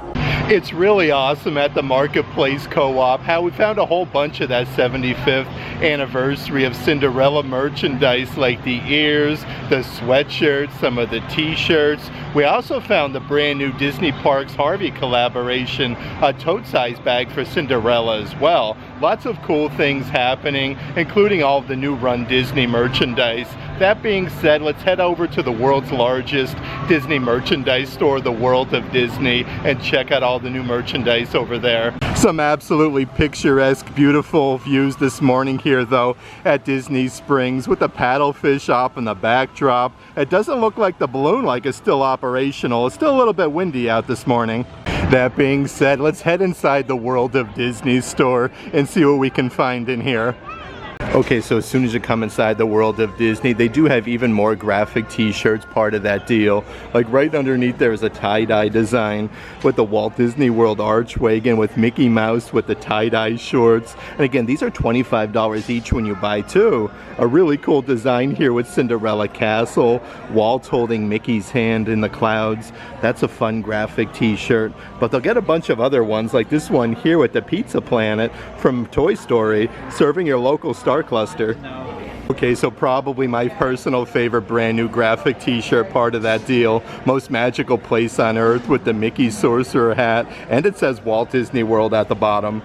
It's really awesome at the Marketplace Co-op how we found a whole bunch of that 75th anniversary of Cinderella merchandise, like the ears, the sweatshirts, some of the t-shirts. We also found the brand new Disney Parks Harvey collaboration, a tote size bag for Cinderella as well. Lots of cool things happening, including all of the new Run Disney merchandise. That being said, let's head over to the world's largest Disney merchandise store, the World of Disney, and check out all the new merchandise over there. Some absolutely picturesque, beautiful views this morning here though at Disney Springs with the paddlefish off in the backdrop. It doesn't look like the balloon is still operational. It's still a little bit windy out this morning. That being said, let's head inside the World of Disney store and see what we can find in here. Okay, so as soon as you come inside the World of Disney, they do have even more graphic t-shirts part of that deal. Like right underneath there is a tie-dye design with the Walt Disney World archway, again with Mickey Mouse with the tie-dye shorts. And again, these are $25 each when you buy 2. A really cool design here with Cinderella Castle, Walt holding Mickey's hand in the clouds. That's a fun graphic t-shirt. But they'll get a bunch of other ones like this one here with the Pizza Planet from Toy Story, serving your local Star Cluster. Okay, so probably my personal favorite brand new graphic t-shirt part of that deal. Most Magical Place on Earth with the Mickey Sorcerer hat, and it says Walt Disney World at the bottom.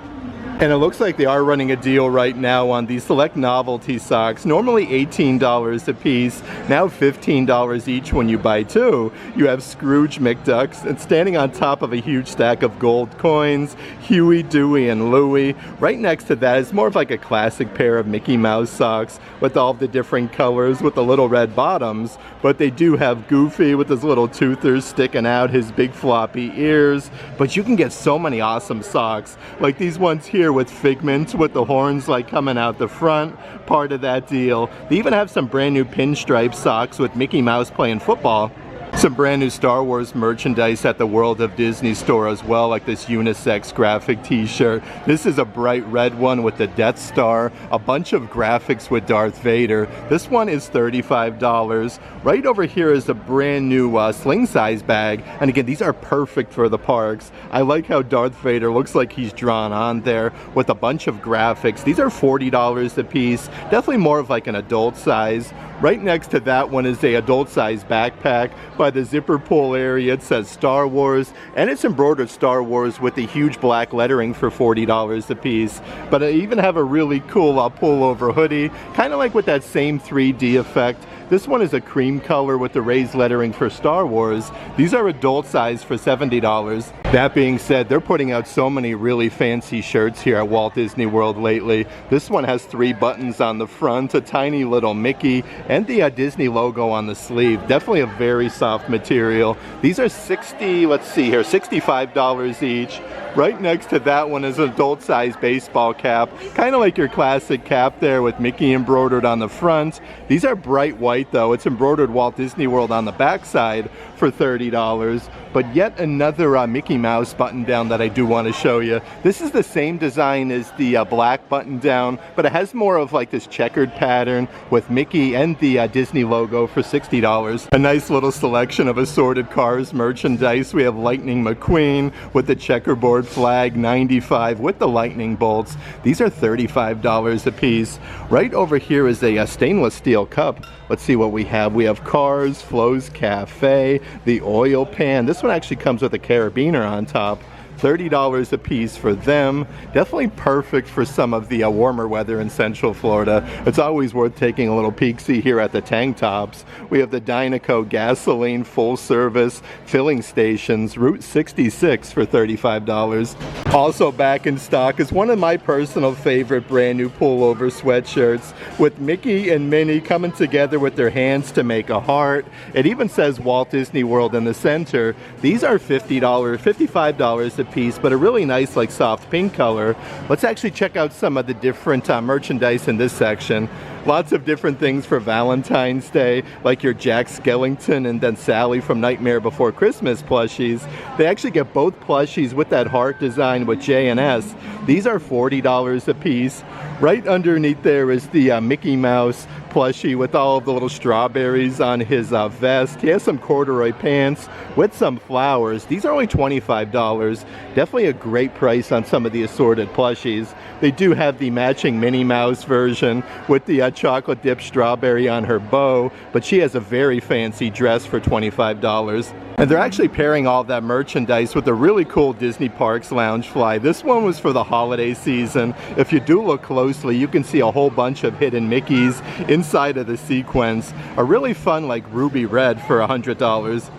And it looks like they are running a deal right now on these select novelty socks. Normally $18 a piece, now $15 each when you buy 2. You have Scrooge McDucks, and standing on top of a huge stack of gold coins, Huey, Dewey, and Louie. Right next to that is more of like a classic pair of Mickey Mouse socks with all the different colors with the little red bottoms. But they do have Goofy with his little toothers sticking out, his big floppy ears. But you can get so many awesome socks, like these ones here with Figment with the horns coming out the front, part of that deal. They even have some brand new pinstripe socks with Mickey Mouse playing football. Some brand new Star Wars merchandise at the World of Disney store as well, like this unisex graphic t-shirt. This is a bright red one with the Death Star, a bunch of graphics with Darth Vader. This one is $35. Right over here is a brand new sling size bag, and again, these are perfect for the parks. I like how Darth Vader looks like he's drawn on there with a bunch of graphics. These are $40 a piece, definitely more of like an adult size. Right next to that one is a adult size backpack. By the zipper pull area, it says Star Wars, and it's embroidered Star Wars with the huge black lettering for $40 a piece. But I even have a really cool pullover hoodie, kind of like with that same 3D effect This one is a cream color with the raised lettering for Star Wars. These are adult size for $70. That being said, they're putting out so many really fancy shirts here at Walt Disney World lately. This one has 3 buttons on the front, a tiny little Mickey, and the Disney logo on the sleeve. Definitely a very soft material. These are $65 each. Right next to that one is an adult size baseball cap, kind of like your classic cap there with Mickey embroidered on the front. These are bright white though. It's embroidered Walt Disney World on the backside for $30. But yet another Mickey Mouse button down that I do want to show you. This is the same design as the black button down, but it has more of like this checkered pattern with Mickey and the Disney logo for $60. A nice little selection of assorted Cars merchandise. We have Lightning McQueen with the checkerboard flag, $95 with the lightning bolts. These are $35 a piece. Right over here is a stainless steel cup. Let's see what we have. We have Cars, Flo's Cafe, the oil pan. This one actually comes with a carabiner on top. $30 a piece for them. Definitely perfect for some of the warmer weather in Central Florida. It's always worth taking a little peek-see here at the tank tops. We have the Dynaco gasoline full service filling stations, Route 66 for $35. Also back in stock is one of my personal favorite brand new pullover sweatshirts with Mickey and Minnie coming together with their hands to make a heart. It even says Walt Disney World in the center. These are $55 a piece, but a really nice like soft pink color. Let's actually check out some of the different merchandise in this section. Lots of different things for Valentine's Day, like your Jack Skellington and then Sally from Nightmare Before Christmas plushies. They actually get both plushies with that heart design with J and S. These are $40 a piece. Right underneath there is the Mickey Mouse plushie with all of the little strawberries on his vest. He has some corduroy pants with some flowers. These are only $25. Definitely a great price on some of the assorted plushies. They do have the matching Minnie Mouse version with the chocolate dipped strawberry on her bow, but she has a very fancy dress for $25. And they're actually pairing all of that merchandise with a really cool Disney Parks lounge fly. This one was for the holiday season. If you do look closely, you can see a whole bunch of hidden Mickeys inside of the sequence. A really fun like ruby red for $100.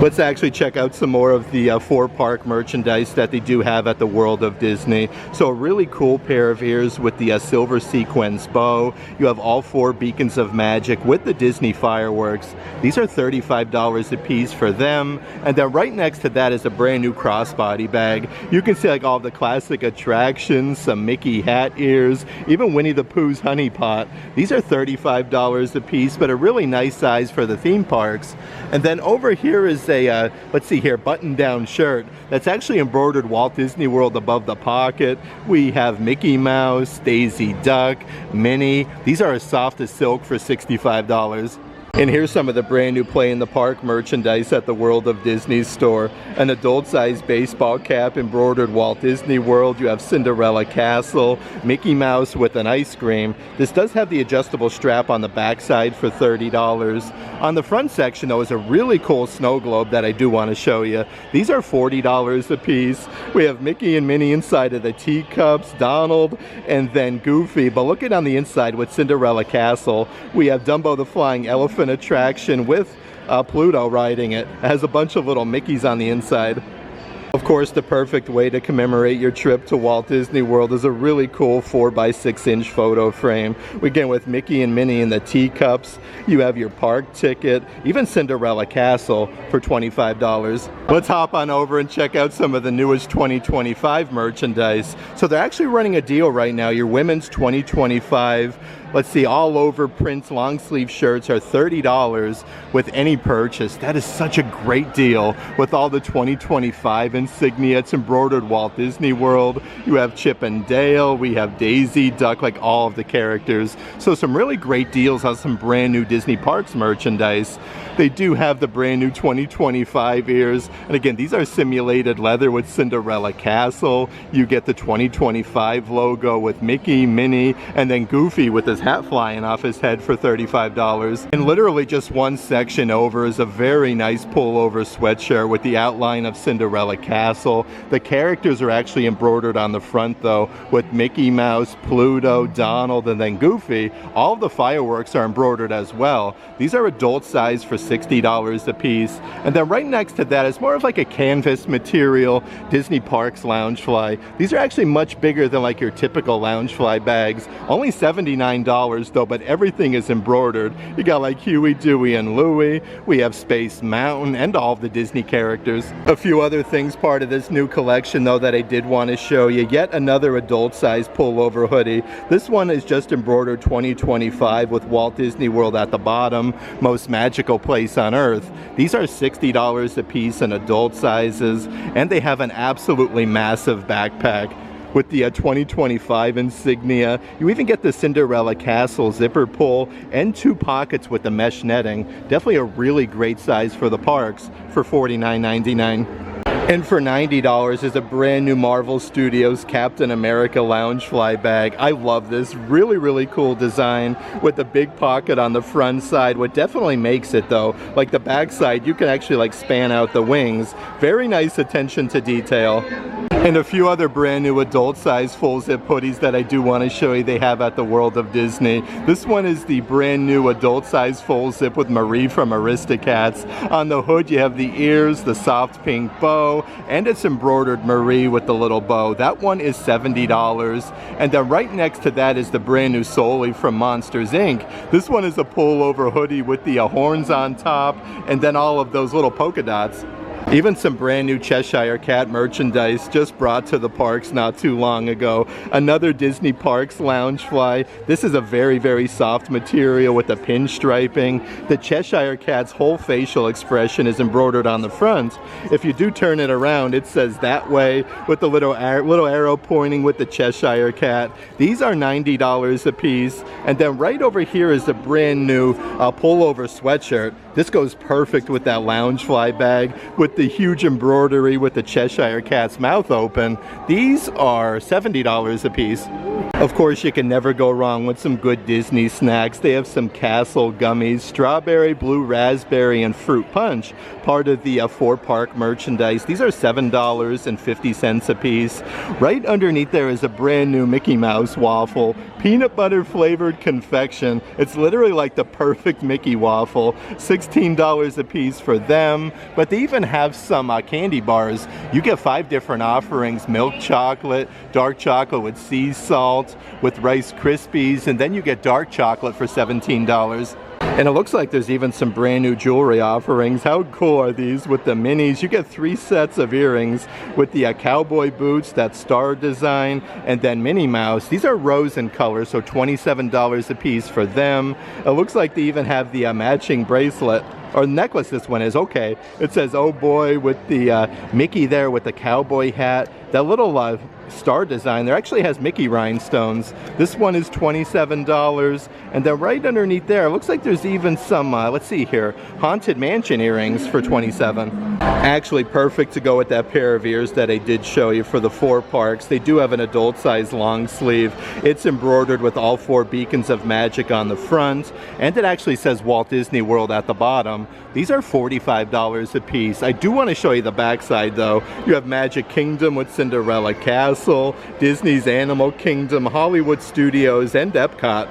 Let's actually check out some more of the 4-park merchandise that they do have at the World of Disney. So a really cool pair of ears with the silver sequence bow. You have all 4 beacons of magic with the Disney fireworks. These are $35 a piece for them. And then right next to that is a brand new crossbody bag. You can see like all the classic attractions, some Mickey hat ears, even Winnie the Pooh's honey pot. These are $35 a piece, but a really nice size for the theme parks. And then over here is a, let's see here, button-down shirt that's actually embroidered Walt Disney World above the pocket. We have Mickey Mouse, Daisy Duck, Minnie. These are as soft as silk for $65. And here's some of the brand new Play in the Park merchandise at the World of Disney store. An adult-sized baseball cap embroidered Walt Disney World. You have Cinderella Castle, Mickey Mouse with an ice cream. This does have the adjustable strap on the backside for $30. On the front section, though, is a really cool snow globe that I do want to show you. These are $40 a piece. We have Mickey and Minnie inside of the teacups, Donald, and then Goofy. But look at on the inside with Cinderella Castle. We have Dumbo the Flying Elephant attraction with Pluto riding it. It has a bunch of little Mickeys on the inside. Of course, the perfect way to commemorate your trip to Walt Disney World is a really cool 4x6-inch photo frame. Again, with Mickey and Minnie in the teacups. You have your park ticket, even Cinderella Castle for $25. Let's hop on over and check out some of the newest 2025 merchandise. So they're actually running a deal right now. Your women's 2025, let's see, all over print long sleeve shirts are $30 with any purchase. That is such a great deal with all the 2025 insignia. It's embroidered Walt Disney World. You have Chip and Dale. We have Daisy Duck, like all of the characters. So some really great deals on some brand new Disney Parks merchandise. They do have the brand new 2025 ears. And again, these are simulated leather with Cinderella Castle. You get the 2025 logo with Mickey, Minnie, and then Goofy with his hat flying off his head for $35. And literally just one section over is a very nice pullover sweatshirt with the outline of Cinderella Castle. The characters are actually embroidered on the front though, with Mickey Mouse, Pluto, Donald, and then Goofy. All of the fireworks are embroidered as well. These are adult size for $60 a piece. And then right next to that is more of like a canvas material Disney Parks Loungefly. These are actually much bigger than like your typical Loungefly bags. Only $79 though, but everything is embroidered. You got like Huey, Dewey, and Louie. We have Space Mountain and all of the Disney characters. A few other things part of this new collection though that I did want to show you. Yet another adult size pullover hoodie. This one is just embroidered 2025 with Walt Disney World at the bottom. Most magical place on earth. These are $60 a piece in adult sizes, and they have an absolutely massive backpack with the 2025 insignia. You even get the Cinderella Castle zipper pull and 2 pockets with the mesh netting. Definitely a really great size for the parks for $49.99. And for $90 is a brand new Marvel Studios Captain America Loungefly bag. I love this. Really, really cool design with the big pocket on the front side. What definitely makes it though, like the back side, you can actually like span out the wings. Very nice attention to detail. And a few other brand new adult size full zip hoodies that I do want to show you they have at the World of Disney. This one is the brand new adult size full zip with Marie from Aristocats. On the hood you have the ears, the soft pink bow, and it's embroidered Marie with the little bow. That one is $70. And then right next to that is the brand new Soli from Monsters Inc. This one is a pullover hoodie with the horns on top and then all of those little polka dots. Even some brand new Cheshire Cat merchandise just brought to the parks not too long ago. Another Disney Parks Loungefly. This is a very, very soft material with the pinstriping. The Cheshire Cat's whole facial expression is embroidered on the front. If you do turn it around, it says that way with the little arrow pointing with the Cheshire Cat. These are $90 a piece. And then right over here is a brand new pullover sweatshirt. This goes perfect with that Loungefly bag with the huge embroidery with the Cheshire Cat's mouth open. These are $70 a piece. Of course, you can never go wrong with some good Disney snacks. They have some Castle gummies, strawberry, blue raspberry, and fruit punch, part of the 4-park merchandise. These are $7.50 a piece. Right underneath there is a brand new Mickey Mouse waffle, peanut butter flavored confection. It's literally like the perfect Mickey waffle. $16 a piece for them, but they even have some candy bars. You get 5 different offerings: milk chocolate, dark chocolate with sea salt, with Rice Krispies, and then you get dark chocolate for $17. And it looks like there's even some brand new jewelry offerings. How cool are these with the minis? You get 3 sets of earrings with the cowboy boots, that star design, and then Minnie Mouse. These are rose in color, so $27 a piece for them. It looks like they even have the matching bracelet. Or necklace this one is. Okay, it says oh boy with the Mickey there with the cowboy hat. That little star design there actually has Mickey rhinestones. This one is $27. And then right underneath there, it looks like there's even some, let's see here, Haunted Mansion earrings for $27. Actually perfect to go with that pair of ears that I did show you for the 4 parks. They do have an adult size long sleeve. It's embroidered with all 4 beacons of magic on the front. And it actually says Walt Disney World at the bottom. These are $45 a piece. I do want to show you the backside though. You have Magic Kingdom with Cinderella Castle, Disney's Animal Kingdom, Hollywood Studios, and Epcot.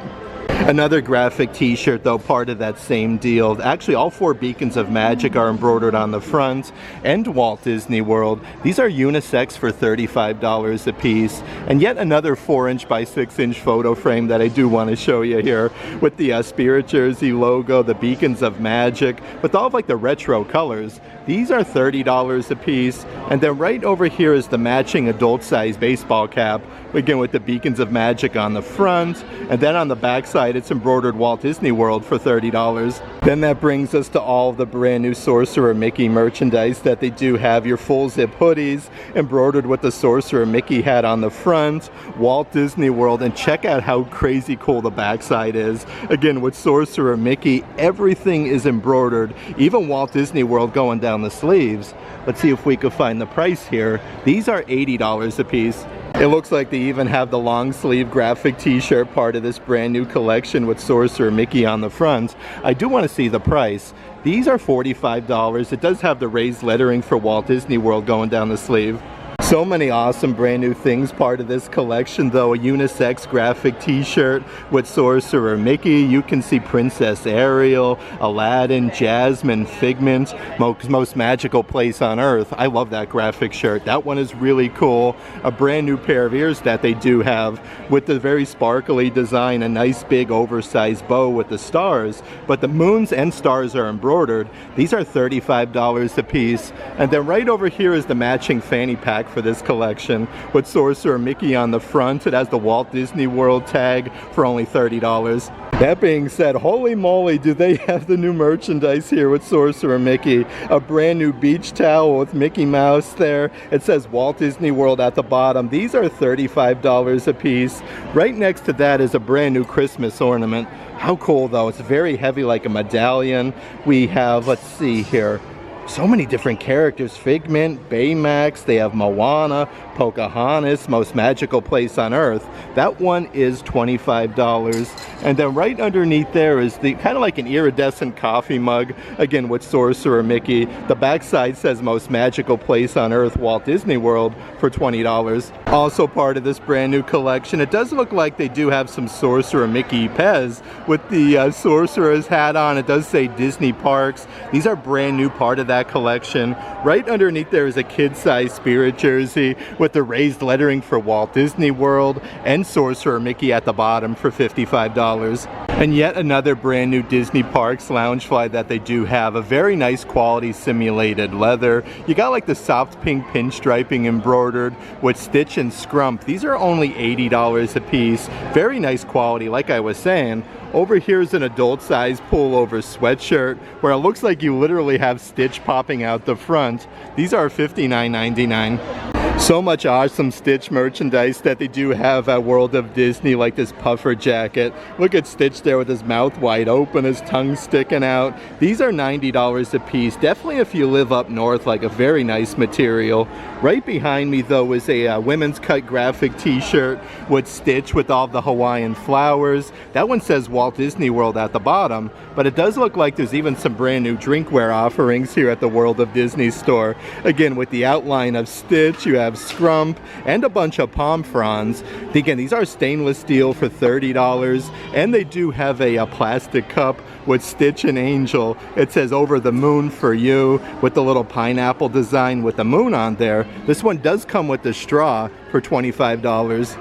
Another graphic t-shirt though, part of that same deal. Actually all 4 beacons of magic are embroidered on the front, and Walt Disney World. These are unisex for $35 a piece. And yet another 4-inch by 6-inch photo frame that I do want to show you here with the Spirit Jersey logo, the beacons of magic, with all of like the retro colors. These are $30 a piece. And then right over here is the matching adult size baseball cap, again with the beacons of magic on the front, and then on the back side it's embroidered Walt Disney World for $30. Then that brings us to all of the brand new Sorcerer Mickey merchandise that they do have. Your full zip hoodies embroidered with the Sorcerer Mickey hat on the front, Walt Disney World, and check out how crazy cool the backside is. Again with Sorcerer Mickey, everything is embroidered, even Walt Disney World going down the sleeves. Let's see if we could find the price here. These are $80 a piece. It looks like they even have the long sleeve graphic t-shirt part of this brand new collection with Sorcerer Mickey on the front. I do want to see the price. These are $45. It does have the raised lettering for Walt Disney World going down the sleeve. So many awesome brand new things part of this collection though. A unisex graphic t-shirt with Sorcerer Mickey. You can see Princess Ariel, Aladdin, Jasmine, Figment, most magical place on earth. I love that graphic shirt. That one is really cool. A brand new pair of ears that they do have with the very sparkly design. A nice big oversized bow with the stars. But the moons and stars are embroidered. These are $35 a piece. And then right over here is the matching fanny pack for this collection with Sorcerer Mickey on the front. It has the Walt Disney World tag for only $30. That being said, holy moly, do they have the new merchandise here with Sorcerer Mickey. A brand new beach towel with Mickey Mouse there. It says Walt Disney World at the bottom. These are $35 a piece. Right next to that is a brand new Christmas ornament. How cool though. It's very heavy like a medallion. We have, let's see here, so many different characters. Figment, Baymax, they have Moana, Pocahontas, most magical place on earth. That one is $25. And then right underneath there is the kind of like an iridescent coffee mug, again with Sorcerer Mickey. The backside says most magical place on earth, Walt Disney World, for $20. Also part of this brand new collection. It does look like they do have some Sorcerer Mickey Pez with the sorcerer's hat on. It does say Disney Parks. These are brand new part of that collection. Right underneath there is a kid-size Spirit jersey with the raised lettering for Walt Disney World and Sorcerer Mickey at the bottom for $55. And yet another brand new Disney Parks Loungefly that they do have. A very nice quality simulated leather. You got like the soft pink pinstriping embroidered with stitch and scrump. These are only $80 a piece. Very nice quality, like I was saying. Over here is an adult size pullover sweatshirt where it looks like you literally have stitch popping out the front. These are $59.99. So much awesome Stitch merchandise that they do have at World of Disney, like this puffer jacket. Look at Stitch there with his mouth wide open, his tongue sticking out. These are $90 a piece. Definitely if you live up north, like a very nice material. Right behind me though is a women's cut graphic t-shirt with Stitch with all the Hawaiian flowers. That one says Walt Disney World at the bottom, but it does look like there's even some brand new drinkware offerings here at the World of Disney store. Again, with the outline of Stitch, you have scrump and a bunch of palm fronds. Again, these are stainless steel for $30, and they do have a plastic cup with Stitch and Angel. It says Over the Moon for You with the little pineapple design with the moon on there. This one does come with the straw for $25.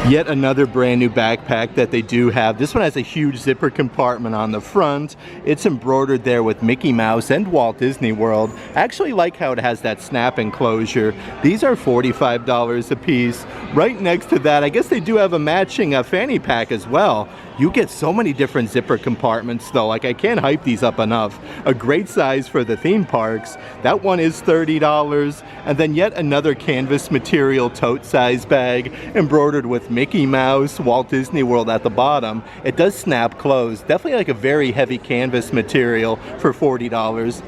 Yet another brand new backpack that they do have. This one has a huge zipper compartment on the front. It's embroidered there with Mickey Mouse and Walt Disney World. I actually like how it has that snap enclosure. These are $45 a piece. Right next to that, I guess they do have a matching fanny pack as well. You get so many different zipper compartments though, like I can't hype these up enough. A great size for the theme parks. That one is $30. And then yet another canvas material tote size bag embroidered with Mickey Mouse, Walt Disney World at the bottom. It does snap closed. Definitely like a very heavy canvas material for $40.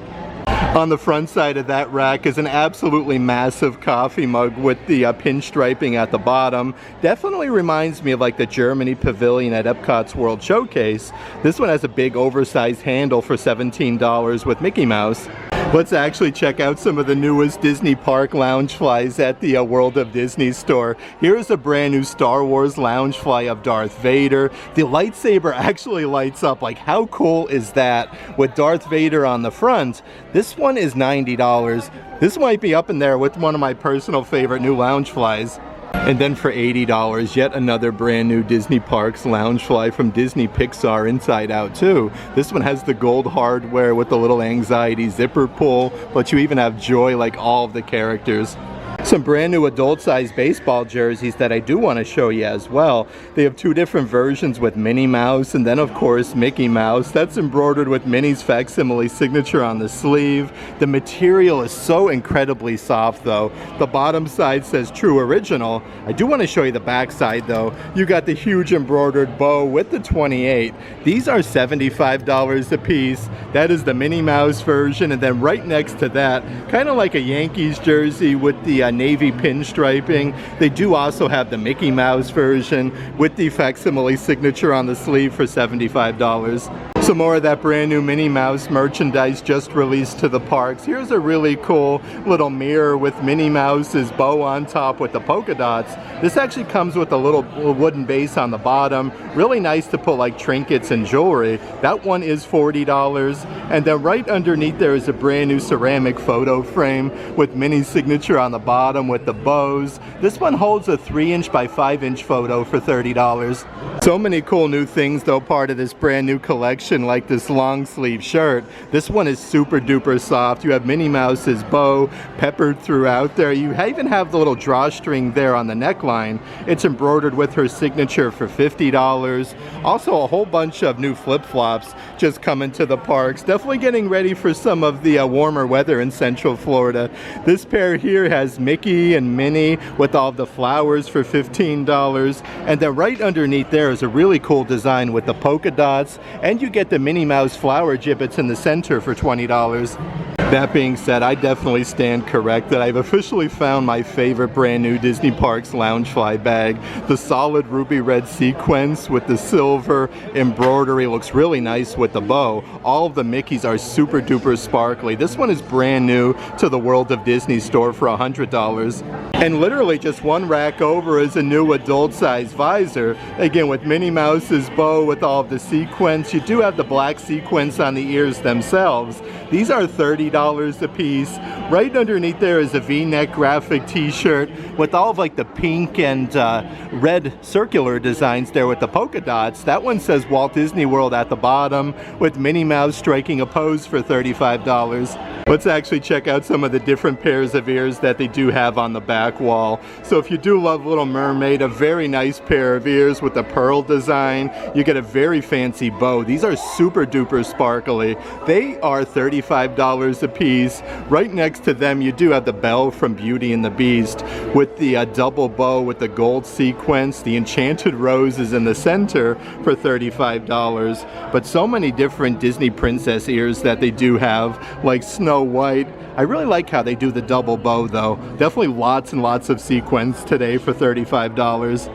On the front side of that rack is an absolutely massive coffee mug with the pinstriping at the bottom. Definitely reminds me of like the Germany Pavilion at Epcot's World Showcase. This one has a big oversized handle for $17 with Mickey Mouse. Let's actually check out some of the newest Disney Park Loungeflies at the World of Disney store. Here's a brand new Star Wars Loungefly of Darth Vader. The lightsaber actually lights up. Like, how cool is that? With Darth Vader on the front. This one is $90. This might be up in there with one of my personal favorite new Loungeflies. And then for $80, yet another brand new Disney Parks Loungefly from Disney Pixar Inside Out 2. This one has the gold hardware with the little anxiety zipper pull, but you even have Joy like all of the characters. Some brand new adult-sized baseball jerseys that I do want to show you as well. They have two different versions with Minnie Mouse and then of course Mickey Mouse. That's embroidered with Minnie's facsimile signature on the sleeve. The material is so incredibly soft though. The bottom side says True Original. I do want to show you the back side though. You got the huge embroidered bow with the 28. These are $75 a piece. That is the Minnie Mouse version, and then right next to that, kind of like a Yankees jersey with the navy pinstriping. They do also have the Mickey Mouse version with the facsimile signature on the sleeve for $75. Some more of that brand new Minnie Mouse merchandise just released to the parks. Here's a really cool little mirror with Minnie Mouse's bow on top with the polka dots. This actually comes with a little wooden base on the bottom. Really nice to put like trinkets and jewelry. That one is $40. And then right underneath there is a brand new ceramic photo frame with Minnie's signature on the bottom with the bows. This one holds a 3-inch by 5-inch photo for $30. So many cool new things though, part of this brand new collection, like this long sleeve shirt. This one is super duper soft. You have Minnie Mouse's bow peppered throughout there. You even have the little drawstring there on the neckline. It's embroidered with her signature for $50. Also a whole bunch of new flip-flops just coming to the parks. Definitely getting ready for some of the warmer weather in Central Florida. This pair here has Mickey and Minnie with all the flowers for $15. And then right underneath there is a really cool design with the polka dots, and you get the Minnie Mouse flower gibbets in the center for $20. That being said, I definitely stand corrected. I've officially found my favorite brand new Disney Parks Loungefly bag. The solid ruby red sequence with the silver embroidery looks really nice with the bow. All of the Mickeys are super duper sparkly. This one is brand new to the World of Disney store for $100. And literally just one rack over is a new adult size visor. Again, with Minnie Mouse's bow with all of the sequins. You do have the black sequins on the ears themselves. These are $30 a piece. Right underneath there is a V-neck graphic t-shirt with all of like the pink and red circular designs there with the polka dots. That one says Walt Disney World at the bottom with Minnie Mouse striking a pose for $35. Let's actually check out some of the different pairs of ears that they do have on the back wall. So if you do love Little Mermaid, a very nice pair of ears with the pearl design. You get a very fancy bow. These are super duper sparkly. They are $35 a piece. Right next to them you do have the bell from Beauty and the Beast with the double bow with the gold sequence. The enchanted rose is in the center for $35. But so many different Disney princess ears that they do have, like Snow White. I really like how they do the double bow though. Definitely lots and lots of sequins today for $35.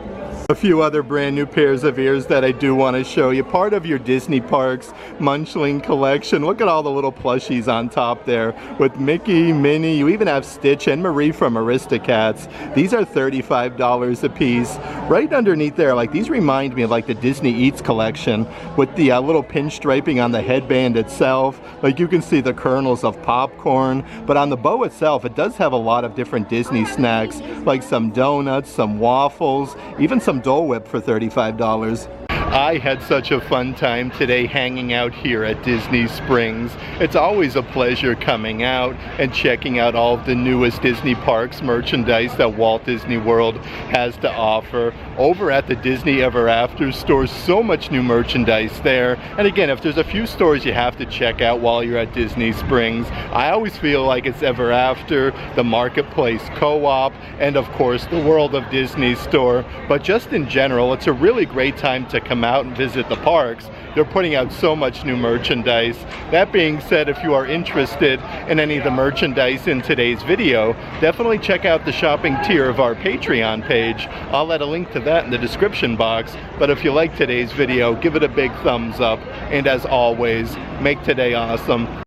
A few other brand new pairs of ears that I do want to show you. Part of your Disney Parks Munchling collection. Look at all the little plushies on top there with Mickey, Minnie. You even have Stitch and Marie from Aristocats. These are $35 a piece. Right underneath there, like these remind me of like the Disney Eats collection with the little pinstriping on the headband itself. Like you can see the kernels of popcorn, but on the bow itself, it does have a lot of different Disney snacks, like some donuts, some waffles, even some Dole Whip for $35. I had such a fun time today hanging out here at Disney Springs. It's always a pleasure coming out and checking out all of the newest Disney Parks merchandise that Walt Disney World has to offer. Over at the Disney Ever After store, so much new merchandise there. And again, if there's a few stores you have to check out while you're at Disney Springs, I always feel like it's Ever After, the Marketplace Co-op, and of course the World of Disney store. But just in general, it's a really great time to come out and visit the parks. They're putting out so much new merchandise. That being said, if you are interested in any of the merchandise in today's video, definitely check out the shopping tier of our Patreon page. I'll add a link to that in the description box. But if you like today's video, give it a big thumbs up. And as always, make today awesome.